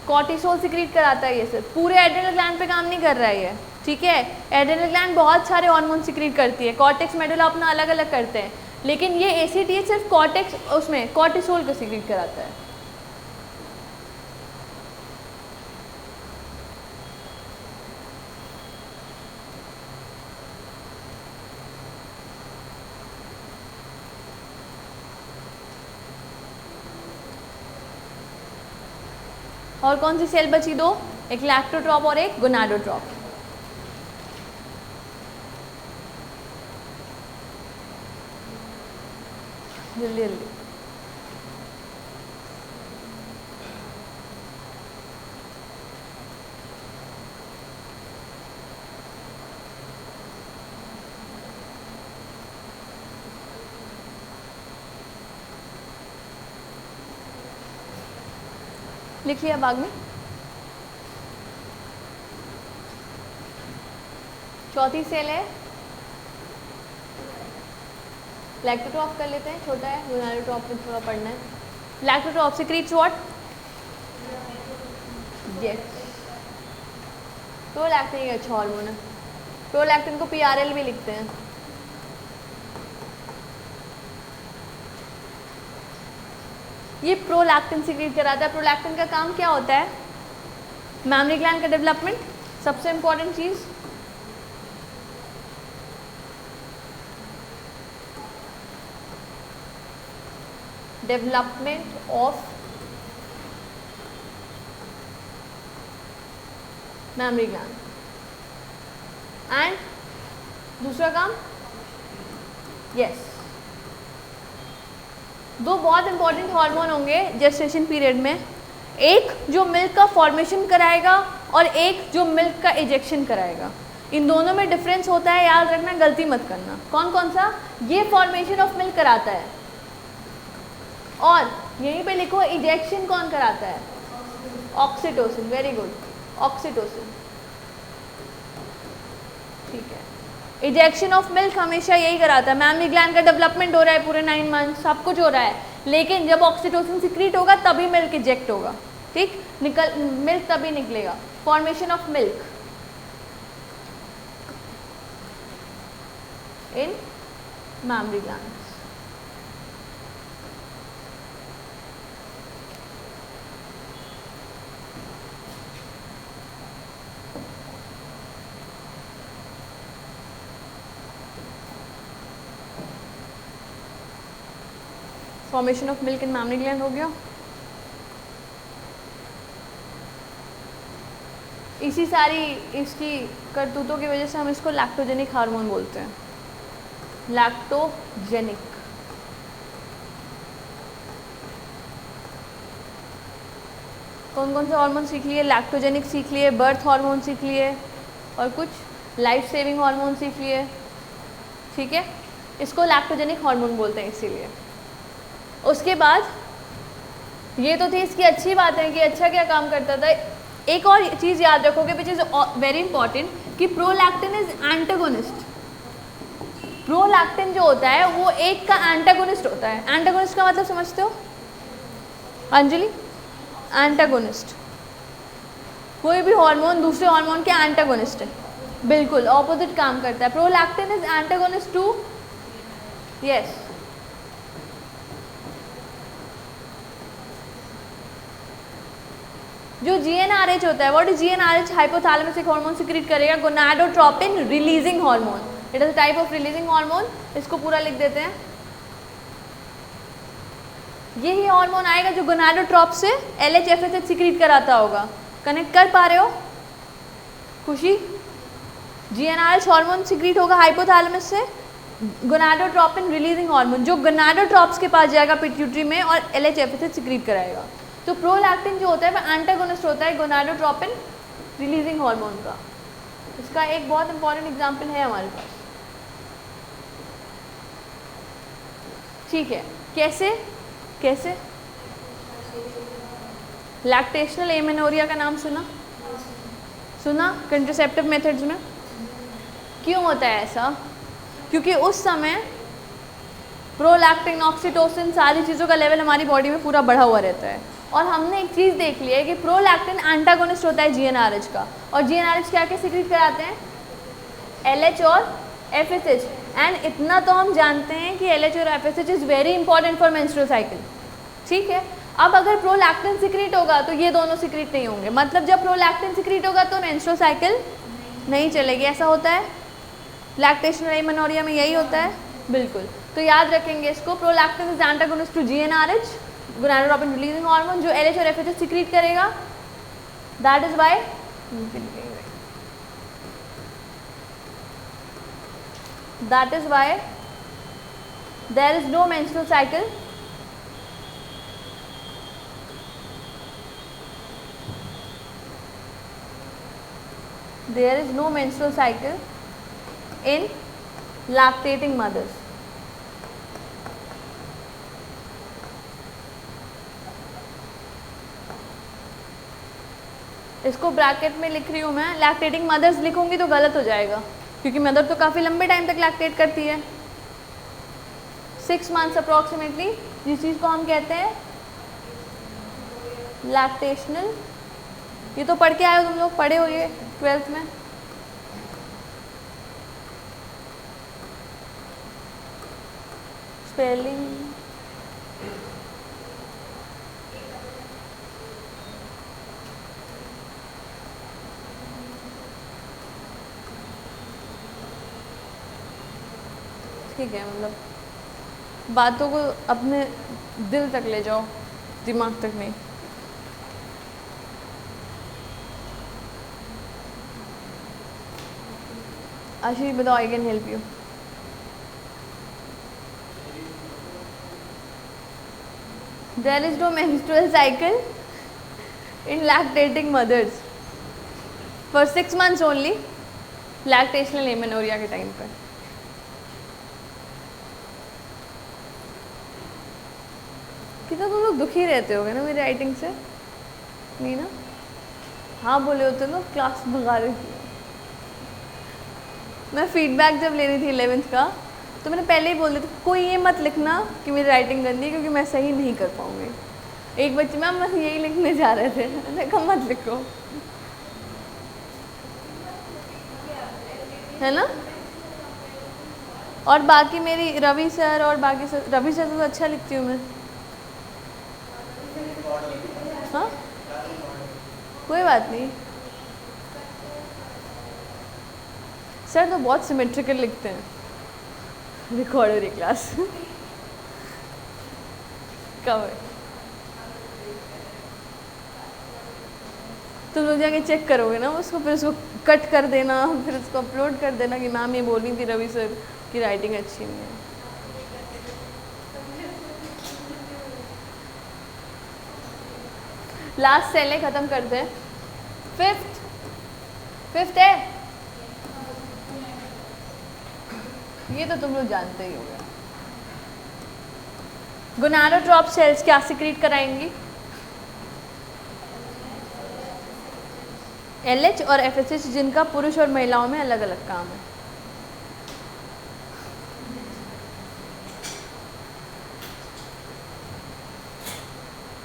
कॉर्टिसोल सिक्रीट कराता है ये सर। पूरे एड्रेनल ग्लैंड पे काम नहीं कर रहा है ये, ठीक है? एड्रेनल ग्लैंड बहुत सारे हार्मोन सिक्रीट करती है, कॉर्टेक्स मेडुला अपना अलग अलग करते हैं, लेकिन ये ACTH सिर्फ कॉर्टेक्स उसमें कॉर्टिसोल को सिक्रीट कराता है। और कौन सी सेल बची? दो, एक लैक्टोट्रॉप और एक गोनाडोट्रॉप। जल्दी जल्दी। लिख लिया बाग में? चौथी सेल है लैक्टोट्रॉप, कर लेते हैं, छोटा है, गोनाडोट्रॉप में थोड़ा पढ़ना है। Lactotrope secretes what? Yes, prolactin एक अच्छा हार्मोन है। प्रोलैक्टिन को PRL भी लिखते हैं। ये प्रोलैक्टिन सिक्रीट कराता है। प्रोलैक्टिन का काम क्या होता है? मैमरी ग्लैंड का डेवलपमेंट, सबसे इंपॉर्टेंट चीज। Development of mammary gland. And दूसरा काम, यस, दो बहुत इंपॉर्टेंट हार्मोन होंगे जेस्टेशन पीरियड में, एक जो मिल्क का फॉर्मेशन कराएगा और एक जो मिल्क का इजेक्शन कराएगा। इन दोनों में डिफरेंस होता है, याद रखना, गलती मत करना। कौन कौन सा? ये फॉर्मेशन ऑफ मिल्क कराता है, और यहीं पे लिखो इजेक्शन कौन कराता है? ऑक्सीटोसिन। वेरी गुड, ऑक्सीटोसिन, ठीक है। इजेक्शन ऑफ मिल्क हमेशा यही कराता है। मैमरी ग्लैंड का डेवलपमेंट हो रहा है पूरे 9 मंथ, सब कुछ हो रहा है, लेकिन जब ऑक्सीटोसिन सिक्रीट होगा तभी मिल्क इजेक्ट होगा, ठीक? मिल्क तभी निकलेगा। Formation of milk in mammary gland. Formation of milk in mammary gland हो गया। इसी सारी इसकी करतूतों की वजह से हम इसको लैक्टोजेनिक हार्मोन बोलते हैं, लैक्टोजेनिक। कौन कौन से हार्मोन सीख लिए? लैक्टोजेनिक सीख लिए, बर्थ हार्मोन सीख लिए, और कुछ लाइफ सेविंग हार्मोन सीख लिए। ठीक है, इसको लैक्टोजेनिक हार्मोन बोलते हैं इसीलिए। उसके बाद ये तो थी इसकी अच्छी बात है कि अच्छा क्या काम करता था। एक और चीज़ याद रखोगे विच इज़ वेरी इंपॉर्टेंट कि प्रोलैक्टिन इज एंटागोनिस्ट। प्रोलैक्टिन जो होता है वो एक का एंटागोनिस्ट होता है। एंटागोनिस्ट का मतलब समझते हो अंजलि? एंटागोनिस्ट कोई भी हार्मोन दूसरे हार्मोन के एंटागोनिस्ट है, बिल्कुल ऑपोजिट काम करता है। Prolactin is antagonist to, yes, जो जीएनआरएच होता है, व्हाट इज जीएनआरएच? हाइपोथैलेमस एक हार्मोन सिक्रीट करेगा, gonadotropin releasing hormone. It is a type of releasing hormone. इसको पूरा लिख देते हैं। यही हार्मोन आएगा जो गोनाडोट्रोप से LH-FSH सिक्रीट कराता होगा। कनेक्ट कर पा रहे हो खुशी? जीएनआरएच हार्मोन सिक्रीट होगा हाइपोथैलेमस से, गोनाडोट्रोपिन रिलीजिंग हार्मोन जो गोनाडोट्रोप्स के पास जाएगा पिट्यूटरी में और LH-FSH सिक्रीट कराएगा। तो प्रोलैक्टिन जो होता है वह एंटागोनिस्ट होता है गोनाडोट्रोपिन रिलीजिंग हार्मोन का। इसका एक बहुत इंपॉर्टेंट एग्जाम्पल है हमारे पास। ठीक है, कैसे कैसे? लैक्टेशनल एमेनोरिया का नाम सुना कंट्रासेप्टिव मेथड्स में। क्यों होता है ऐसा? क्योंकि उस समय प्रोलैक्टिन, ऑक्सीटोसिन, सारी चीज़ों का लेवल हमारी बॉडी में पूरा बढ़ा हुआ रहता है। और हमने एक चीज़ देख ली है कि प्रोलैक्टिन एंटागोनिस्ट होता है जीएनआरएच का। और जीएनआरएच क्या क्या सिक्रीट कराते हैं? LH और FSH। एंड इतना तो हम जानते हैं कि LH और FSH is very important for menstrual cycle. ठीक है, अब अगर प्रोलैक्टिन सिक्रीट होगा तो ये दोनों सिक्रीट नहीं होंगे। मतलब जब प्रोलैक्टिन सिक्रीट होगा तो मेंस्ट्रुअल साइकिल नहीं चलेगी। ऐसा होता है लैक्टेशनल एमेनोरिया में, यही होता है बिल्कुल। तो याद रखेंगे इसको। Prolactin is antagonist to GnRH, gonadotropin releasing hormone, जो LH और FSH सिक्रीट करेगा। That is why there is no menstrual cycle. There is no menstrual cycle in lactating mothers. इसको ब्रैकेट में लिख रही हूँ मैं। लैक्टेटिंग मदर्स लिखूंगी तो गलत हो जाएगा क्योंकि मदर तो काफ़ी लंबे टाइम तक लैक्टेट करती है, 6 मंथ्स अप्रॉक्सीमेटली, जिस चीज़ को हम कहते हैं लैक्टेशनल। ये तो पढ़ के आए हो तुम लोग, पढ़े हो ये 12th में। स्पेलिंग ठीक है, मतलब बातों को अपने दिल तक ले जाओ, दिमाग तक नहीं। आशीष बताओ, I can help you. There is no menstrual cycle in lactating mothers for 6 months only, lactational amenorrhea के टाइम पर। कितना तुम लोग दुखी रहते होगे ना मेरी राइटिंग से, नहीं ना? हाँ बोले होते ना, क्लास भगा रही थी मैं। फीडबैक जब ले रही थी 11th का तो मैंने पहले ही बोल दिया था कोई ये मत लिखना कि मेरी राइटिंग गंदी है क्योंकि मैं सही नहीं कर पाऊँगी। एक बच्चे मैम बस यही लिखने जा रहे थे, मैंने कहा मत लिखो, है ना? और बाकी मेरी रवि सर और बाकी सर, रवि सर तो अच्छा लिखती हूँ मैं। हाँ कोई बात नहीं, सर तो बहुत सिमेट्रिकल लिखते हैं। रिकॉर्ड हो रही क्लास। कब है? तुम लोग जाके चेक करोगे ना उसको, फिर उसको कट कर देना, फिर उसको अपलोड कर देना कि मैम ये बोल रही थी रवि सर की राइटिंग अच्छी नहीं है। लास्ट सेल है, ख़त्म करते हैं। फिफ्थ है, ये तो तुम लोग जानते ही होगे। गोनाडोट्रॉप सेल्स क्या सिक्रीट कराएंगी? LH और FSH, जिनका पुरुष और महिलाओं में अलग अलग काम है।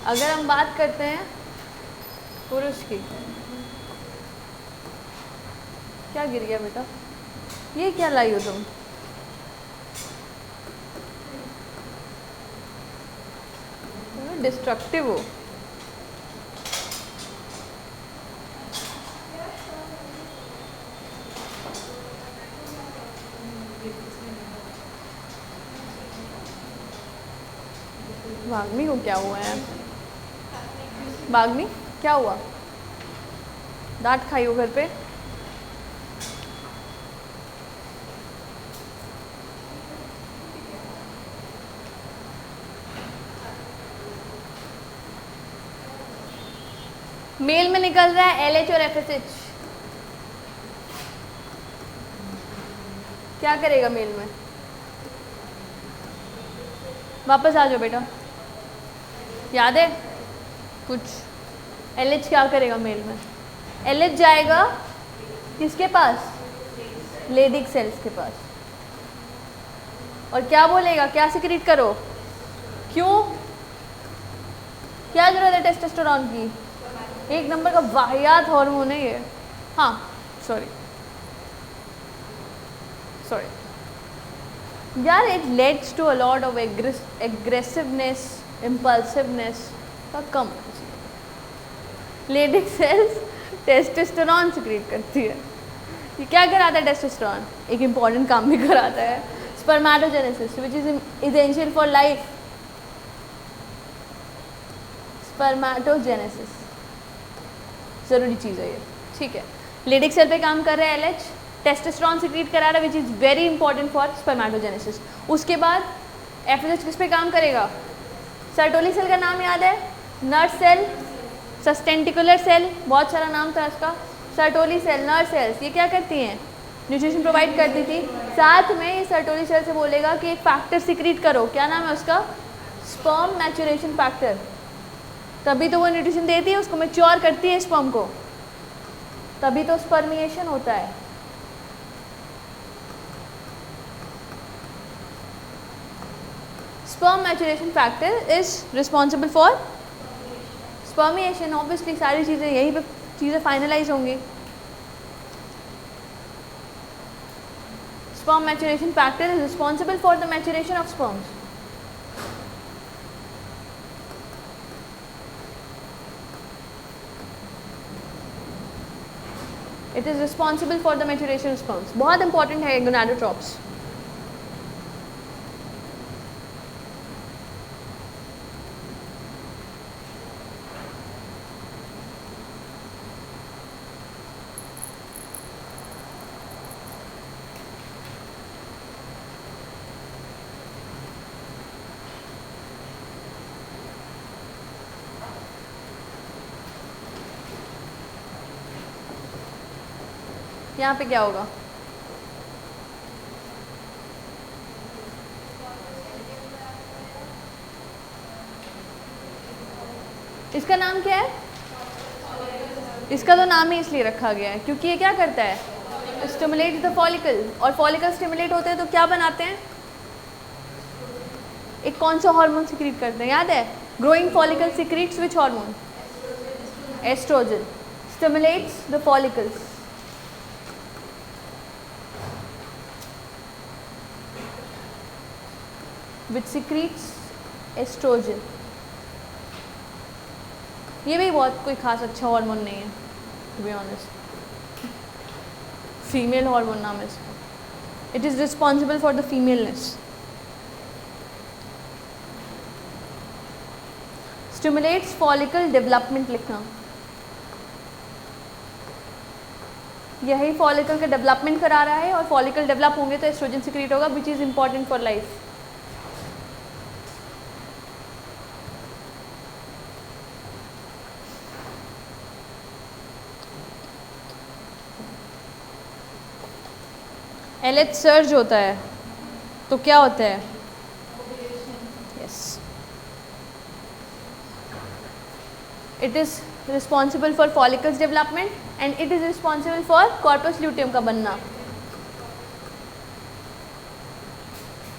अगर हम बात करते हैं पुरुष की, क्या गिर गया बेटा? ये क्या लाई हो तुम? डिस्ट्रक्टिव हो। वाग्मी को क्या हुआ है? वाग्मी क्या हुआ? डांट खाई हो घर पे? मेल में निकल रहा है LH और FSH, क्या करेगा मेल में? वापस आ जाओ बेटा, याद है कुछ? LH क्या करेगा मेल में? LH जाएगा किसके पास? लेडिक सेल्स के पास, और क्या बोलेगा? क्या सिक्रीट करो? क्यों? क्या जरूरत है टेस्टोस्टेरोन की? एक नंबर का वाहियात हार्मोन है ये। हाँ सॉरी यार, it leads to a lot of aggressiveness, impulsiveness का कम। लेडिक सेल्स टेस्टोस्टेरोन सिक्रीट करती है। ये क्या कराता है टेस्टोस्टेरोन? एक इम्पॉर्टेंट काम भी कराता है, spermatogenesis, which is essential for life. Spermatogenesis ज़रूरी चीज़ है ये, ठीक है। लेडिक सेल पे काम कर रहा है LH, टेस्टोस्टेरोन सिक्रीट करा रहा है, which is very important for spermatogenesis. उसके बाद FSH किस पे काम करेगा? सर्टोली सेल का नाम याद है? नर्व सेल, सस्टेंटिकुलर सेल, बहुत सारा नाम था इसका। सर्टोली सेल, नर्व सेल्स, ये क्या करती हैं? न्यूट्रिशन प्रोवाइड करती थी। साथ में ये सर्टोली सेल से बोलेगा कि एक फैक्टर सिक्रीट करो, क्या नाम है उसका? Sperm maturation factor. तभी तो वो न्यूट्रिशन देती है, उसको मैच्योर करती है स्पर्म को, तभी तो स्पर्मिएशन होता है। Sperm maturation factor is responsible for spermiation. Obviously सारी चीज़ें यहीं पे चीज़ें फाइनलाइज होंगी। Sperm maturation factor is responsible for the maturation of sperms. It is responsible for the maturation of sperms. बहुत इंपॉर्टेंट है गोनाडोट्रॉप्स। यहाँ पे क्या होगा? इसका नाम क्या है? इसका तो नाम ही इसलिए रखा गया है क्योंकि ये क्या करता है? स्टिमुलेट द फॉलिकल, और फॉलिकल स्टिमुलेट होते हैं तो क्या बनाते हैं? एक कौन सा हार्मोन सिक्रीट करते हैं, याद है? Growing follicle secretes which hormone? Estrogen. Stimulates the follicles. which secretes estrogen। ये भी बहुत कोई खास अच्छा हार्मोन नहीं है, to be honest। Female hormone नाम है इसका। It is responsible for the femaleness. Stimulates follicle development लिखना, यही फॉलिकल का डेवलपमेंट करा रहा है और फॉलिकल डेवलप होंगे तो एस्ट्रोजन सिक्रीट होगा which is important for life. LH surge होता है तो क्या होता है? Yes, it is responsible for follicles development and it is responsible for corpus luteum का बनना,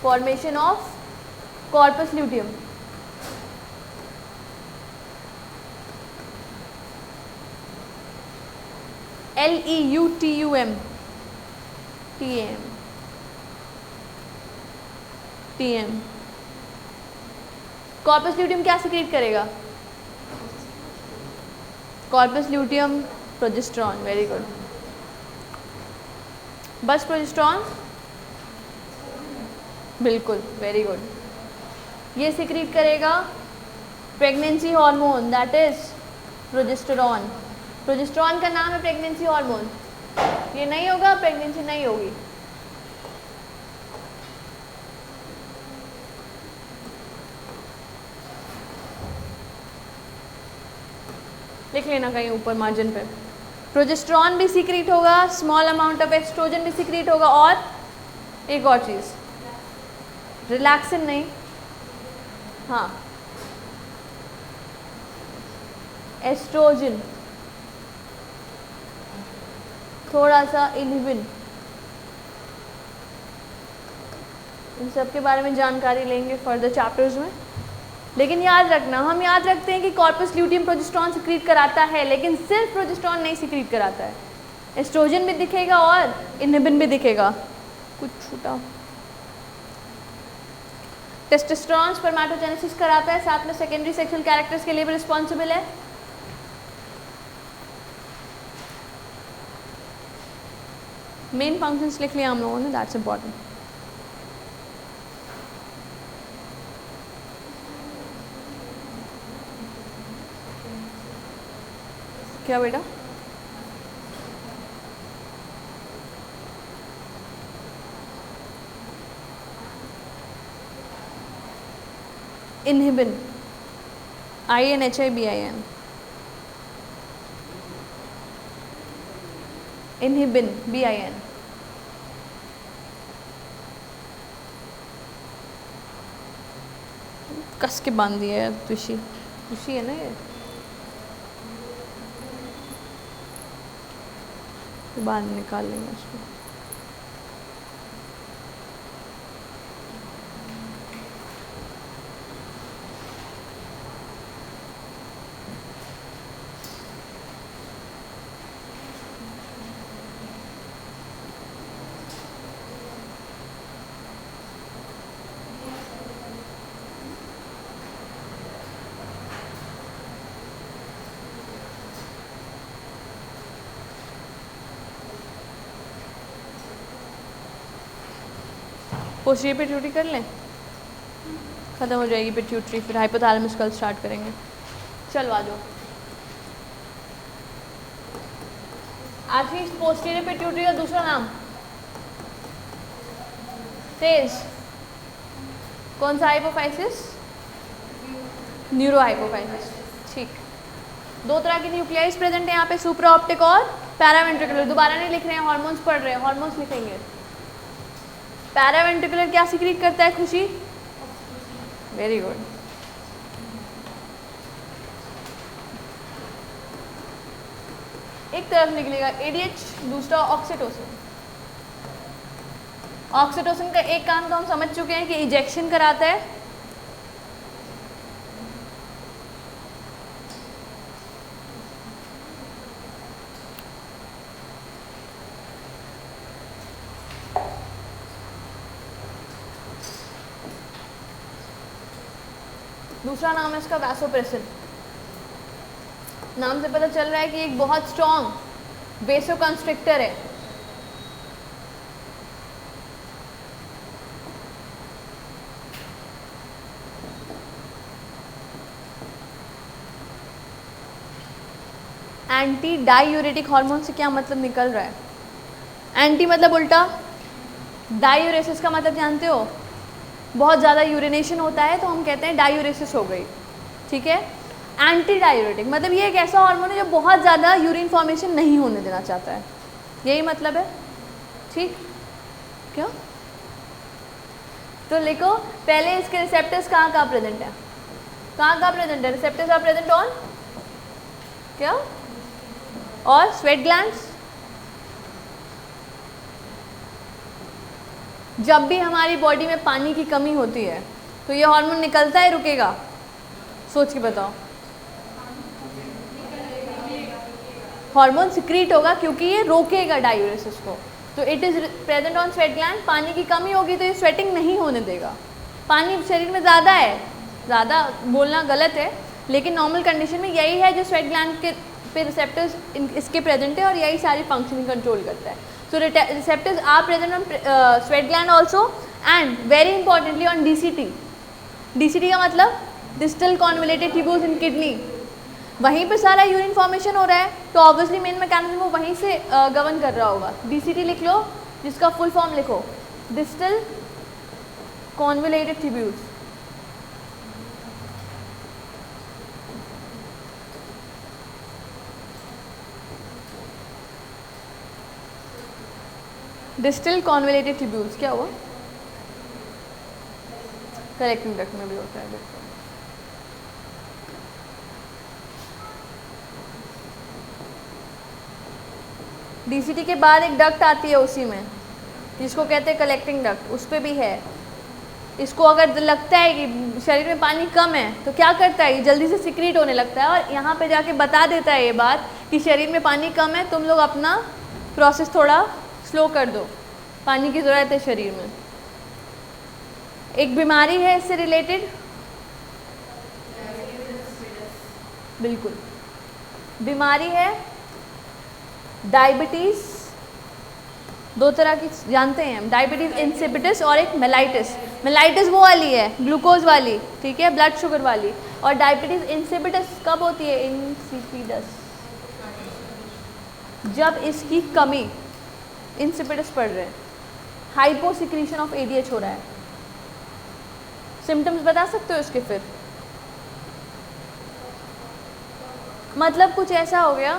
formation of corpus luteum. LEUTUM TM। Corpus luteum क्या सिक्रीट करेगा? Corpus luteum progesterone, very good. बस प्रोजेस्टेरॉन, बिल्कुल, वेरी गुड। ये secrete करेगा pregnancy hormone that is progesterone. Progesterone का नाम है प्रेगनेंसी हार्मोन। ये नहीं होगा प्रेगनेंसी नहीं होगी। लिख लेना कहीं ऊपर मार्जिन पे। प्रोजेस्टेरॉन भी सीक्रेट होगा, स्मॉल अमाउंट ऑफ एस्ट्रोजन भी सीक्रेट होगा, और एक और चीज़ रिलैक्सिन नहीं, हाँ एस्ट्रोजन, थोड़ा सा इनहिबिन। इन सब के बारे में जानकारी लेंगे फर्दर चैप्टर्स में। लेकिन याद रखना, हम याद रखते हैं कि कॉर्पस ल्यूटियम प्रोजेस्टेरॉन सिक्रीट कराता है, लेकिन सिर्फ प्रोजेस्टेरॉन नहीं सिक्रीट कराता है, एस्ट्रोजन भी दिखेगा और इनहिबिन भी दिखेगा। कुछ छूटा। टेस्टोस्टेरोन स्पर्मेटोजेनेसिस कराता है, साथ में सेकेंडरी सेक्सुअल कैरेक्टर्स के लिए भी रिस्पॉन्सिबल है। मेन फंक्शंस लिख लिया हम लोगों ने, दैट्स इंपॉर्टेंट। क्या बेटा? Inhibin, INHIBIN, inhibin BIN। कस के बांध दिया है तुशी, तुशी है ना ये, बाहर निकाल लेंगे उसको। पोस्टीरियर पिट्यूटरी कर लें, ख़त्म हो जाएगी पिट्यूटरी, फिर हाइपोथैलेमस कल स्टार्ट करेंगे। चलो आ जाओ। आखिरी पोस्टीरियर पिट्यूटरी का दूसरा नाम तेज, कौन सा हाइपोफाइसिस? Neuro hypophysis. ठीक, दो तरह की न्यूक्लियाइज प्रेजेंट है यहाँ पे, सुप्रा ऑप्टिक और पैरावेंट्रिकुलर। दोबारा नहीं लिख रहे हैं, हॉर्मोन्स पढ़ रहे हैं, हॉर्मोन्स लिखेंगे। पैरावेंट्रिकुलर क्या सिक्रीट करता है खुशी? Very good. एक तरफ निकलेगा ADH, दूसरा ऑक्सीटोसिन। ऑक्सीटोसिन का एक काम तो हम समझ चुके हैं कि इजेक्शन कराता है, दूसरा नाम है इसका वैसोप्रेसिन। नाम से पता चल रहा है कि एक बहुत स्ट्रॉन्ग वेसोकंस्ट्रिक्टर है। एंटी डायूरेटिक हार्मोन से क्या मतलब निकल रहा है? एंटी मतलब उल्टा, डायूरेसिस का मतलब जानते हो, बहुत ज़्यादा यूरिनेशन होता है तो हम कहते हैं डायूरेसिस हो गई, ठीक है। एंटी डायूरेटिक मतलब ये एक ऐसा हार्मोन है जो बहुत ज़्यादा यूरिन फॉर्मेशन नहीं होने देना चाहता है, यही मतलब है, ठीक। क्यों? तो लिखो पहले इसके रिसेप्टर्स कहाँ प्रेजेंट है, कहाँ प्रेजेंट है? रिसेप्टर्स आर प्रेजेंट ऑन क्या? और स्वेट ग्लैंड्स। जब भी हमारी बॉडी में पानी की कमी होती है तो ये हार्मोन निकलता है, रुकेगा? सोच के बताओ। हार्मोन सिक्रीट होगा क्योंकि ये रोकेगा डायूरेसिस को। तो it is present on sweat gland. पानी की कमी होगी तो ये स्वेटिंग नहीं होने देगा। पानी शरीर में ज़्यादा है, ज़्यादा बोलना गलत है, लेकिन नॉर्मल कंडीशन में यही है जो स्वेट ग्लैंड के पे रिसेप्टर्स इसके प्रेजेंट है और यही सारी फंक्शनिंग कंट्रोल करता है। So receptors are present on sweat gland also and very importantly on DCT. DCT का मतलब distal convoluted tubules in kidney। वहीं पे सारा यूरिन फॉर्मेशन हो रहा है तो ऑब्वियसली मेन मैकेनिज्म वो वहीं से गवर्न कर रहा होगा। DCT लिख लो, जिसका फुल फॉर्म लिखो, distal convoluted tubules। Distal convoluted tubules क्या हुआ? कलेक्टिंग डक्ट में भी होता है। डीसीटी के बाद एक डक्ट आती है उसी में, जिसको कहते हैं कलेक्टिंग डक्ट, उस पर भी है। इसको अगर लगता है कि शरीर में पानी कम है तो क्या करता है, ये जल्दी से सिक्रीट होने लगता है और यहाँ पे जाके बता देता है ये बात कि शरीर में पानी कम है, तुम लोग अपना प्रोसेस थोड़ा स्लो कर दो, पानी की ज़रूरत है शरीर में। एक बीमारी है इससे रिलेटेड, बिल्कुल बीमारी है डायबिटीज़। दो तरह की जानते हैं हम, डायबिटीज़ इंसिपिडस और एक मेलाइटिस। मेलाइटिस वो वाली है ग्लूकोज वाली, ठीक है, ब्लड शुगर वाली। और डायबिटीज़ इंसिपिडस कब होती है? इंसिपिडस जब इसकी कमी, इंसिपिडस पढ़ रहे हैं, हाइपोसिक्रीशन ऑफ एडीएच हो रहा है। सिम्टम्स बता सकते हो इसके? फिर मतलब कुछ ऐसा हो गया,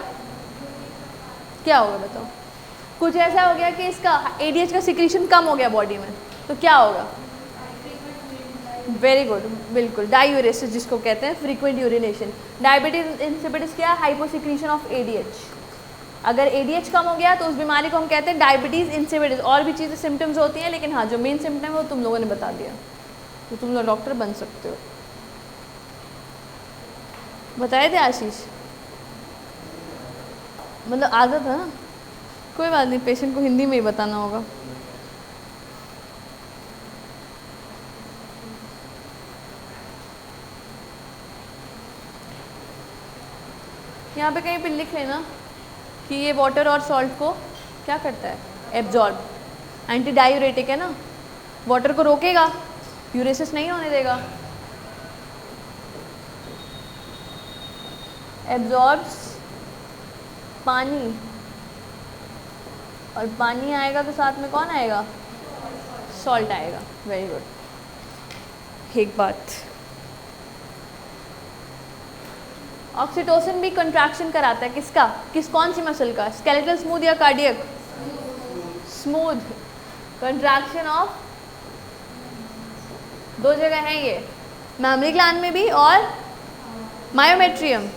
क्या होगा बताओ? कुछ ऐसा हो गया कि इसका एडीएच का सिक्रीशन कम हो गया बॉडी में, तो क्या होगा? वेरी गुड, बिल्कुल, डायूरेसिस जिसको कहते हैं, फ्रीक्वेंट यूरिनेशन। डायबिटीज इंसिपिडस क्या है? Hyposecretion of ADH. अगर एडीएच कम हो गया तो उस बीमारी को हम कहते हैं डायबिटीज़ इंसिपिडस। और भी चीज़ें सिम्टम्स होती हैं, लेकिन हाँ जो मेन सिम्टम है वो तुम लोगों ने बता दिया, तो तुम लोग डॉक्टर बन सकते हो। बताए थे आशीष, मतलब आदत है ना, कोई बात नहीं, पेशेंट को हिंदी में ही बताना होगा। यहाँ पे कहीं पे लिख लेना कि ये वाटर और सॉल्ट को क्या करता है? एब्जॉर्ब। एंटी डायूरेटिक है ना, वाटर को रोकेगा, यूरेसिस नहीं होने देगा। एब्जॉर्ब्स पानी, और पानी आएगा तो साथ में कौन आएगा? सॉल्ट आएगा। Very good. एक बात, ऑक्सीटोसिन भी कंट्रैक्शन कराता है, किसका? कौन सी मसल का? स्केलेटल स्मूथ या कार्डियक? स्मूथ। कंट्रैक्शन ऑफ दो जगह है ये, मैमरी ग्लैंड में भी और myometrium.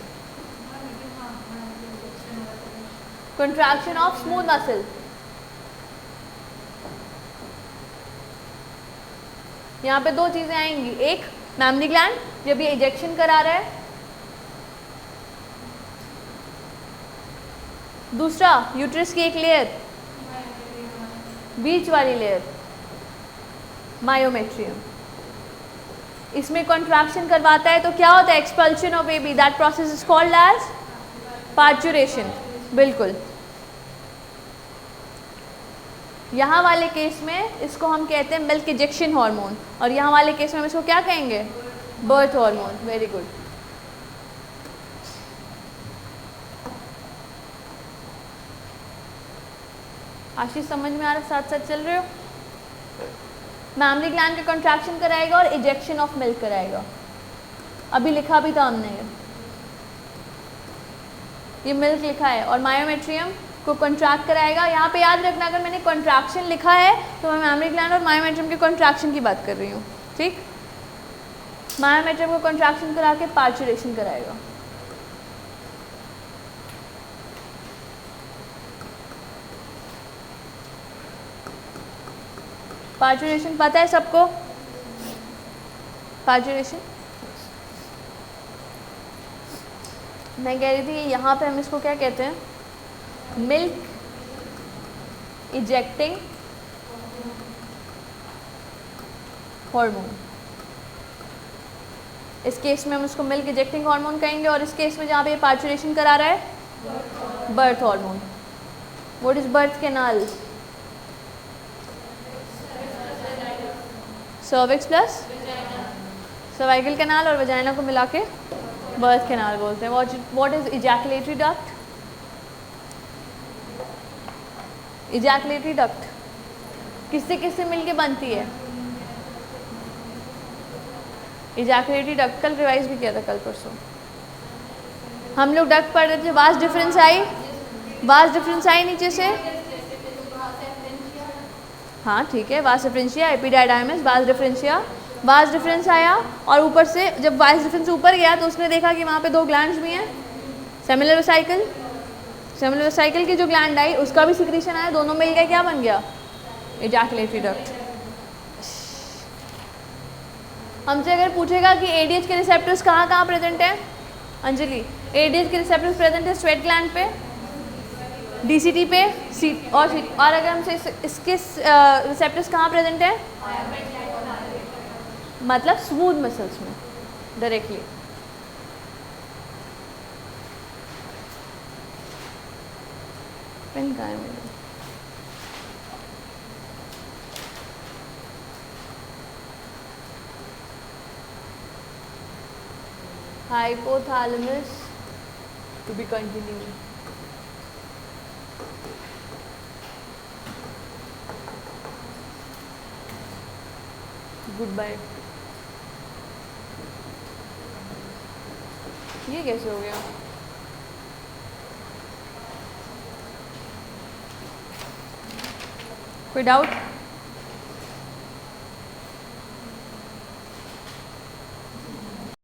Contraction of smooth muscle. यहाँ पे दो चीजें आएंगी, एक मैमरी ग्लैंड जब ये इजेक्शन करा रहा है, दूसरा यूट्रस की एक लेयर, बीच वाली लेयर, मायोमेट्रियम। इसमें कंट्रैक्शन करवाता है तो क्या होता है? Expulsion of baby. That process is called as parturition. बिल्कुल। यहाँ वाले केस में इसको हम कहते हैं मिल्क इजेक्शन हार्मोन, और यहाँ वाले केस में हम इसको क्या कहेंगे? Birth hormone. Very good. Ashish समझ में आ रहा है? साथ साथ चल रहे हो? मैमरी ग्लैंड का कंट्रैक्शन कराएगा और इजेक्शन ऑफ मिल्क कराएगा। अभी लिखा भी था हमने, ये मिल्क लिखा है, और मायोमेट्रियम को कंट्रैक्ट कराएगा। यहाँ पे याद रखना, अगर मैंने कंट्रैक्शन लिखा है तो मैं मैमरी ग्लैंड और मायोमेट्रियम के कंट्रैक्शन की बात कर रही हूँ, ठीक। मायोमेट्रियम को कंट्रैक्शन करा के पार्चुरेशन कराएगा। पार्चुरेशन पता है सबको? पार्चुरेशन मैं कह रही थी, यहाँ पे हम इसको क्या कहते हैं? Milk ejecting hormone. इस केस में हम उसको मिल्क इजेक्टिंग हार्मोन कहेंगे, और इस केस में जहाँ पे पार्चुरेशन करा रहा है, birth hormone. What is birth canal? Cervix plus cervical canal, और वजाइना को मिला के बर्थ कैनाल बोलते हैं। What is ejaculatory duct? Ejaculatory duct किससे किससे मिलके बनती है? इजैकुलेटरी डक्ट कल रिवाइज भी किया था, कल परसों हम लोग डक्ट पढ़ रहे थे। वास्ट डिफरेंस आई, वास्ट डिफरेंस आई नीचे से, हाँ ठीक है, vas deferentia, epididymis, vas deferentia, vas deferens आया, और ऊपर से जब वास्ट डिफरेंस ऊपर गया तो उसने देखा कि वहाँ पे दो ग्लैंड्स भी हैं, सेमिलर वेसाइकल। सेमिलर वेसाइकल की जो ग्लैंड आई उसका भी सिक्रीशन आया, दोनों मिल गए, क्या बन गया? Ejaculatory duct. हमसे अगर पूछेगा कि एडीएच के रिसेप्टर्स कहाँ कहाँ प्रेजेंट हैं, अंजलि, एडीएच के रिसेप्टर्स प्रेजेंट है स्वेट ग्लैंड पे, डीसीटी पे, और अगर हमसे इसके रिसेप्टर्स कहाँ प्रेजेंट है? मतलब स्मूथ मसल्स में डायरेक्टली। पेन कहाँ है मेरा? Hypothalamus to be continued. Goodbye. ये कैसे हो गया? कोई डाउट?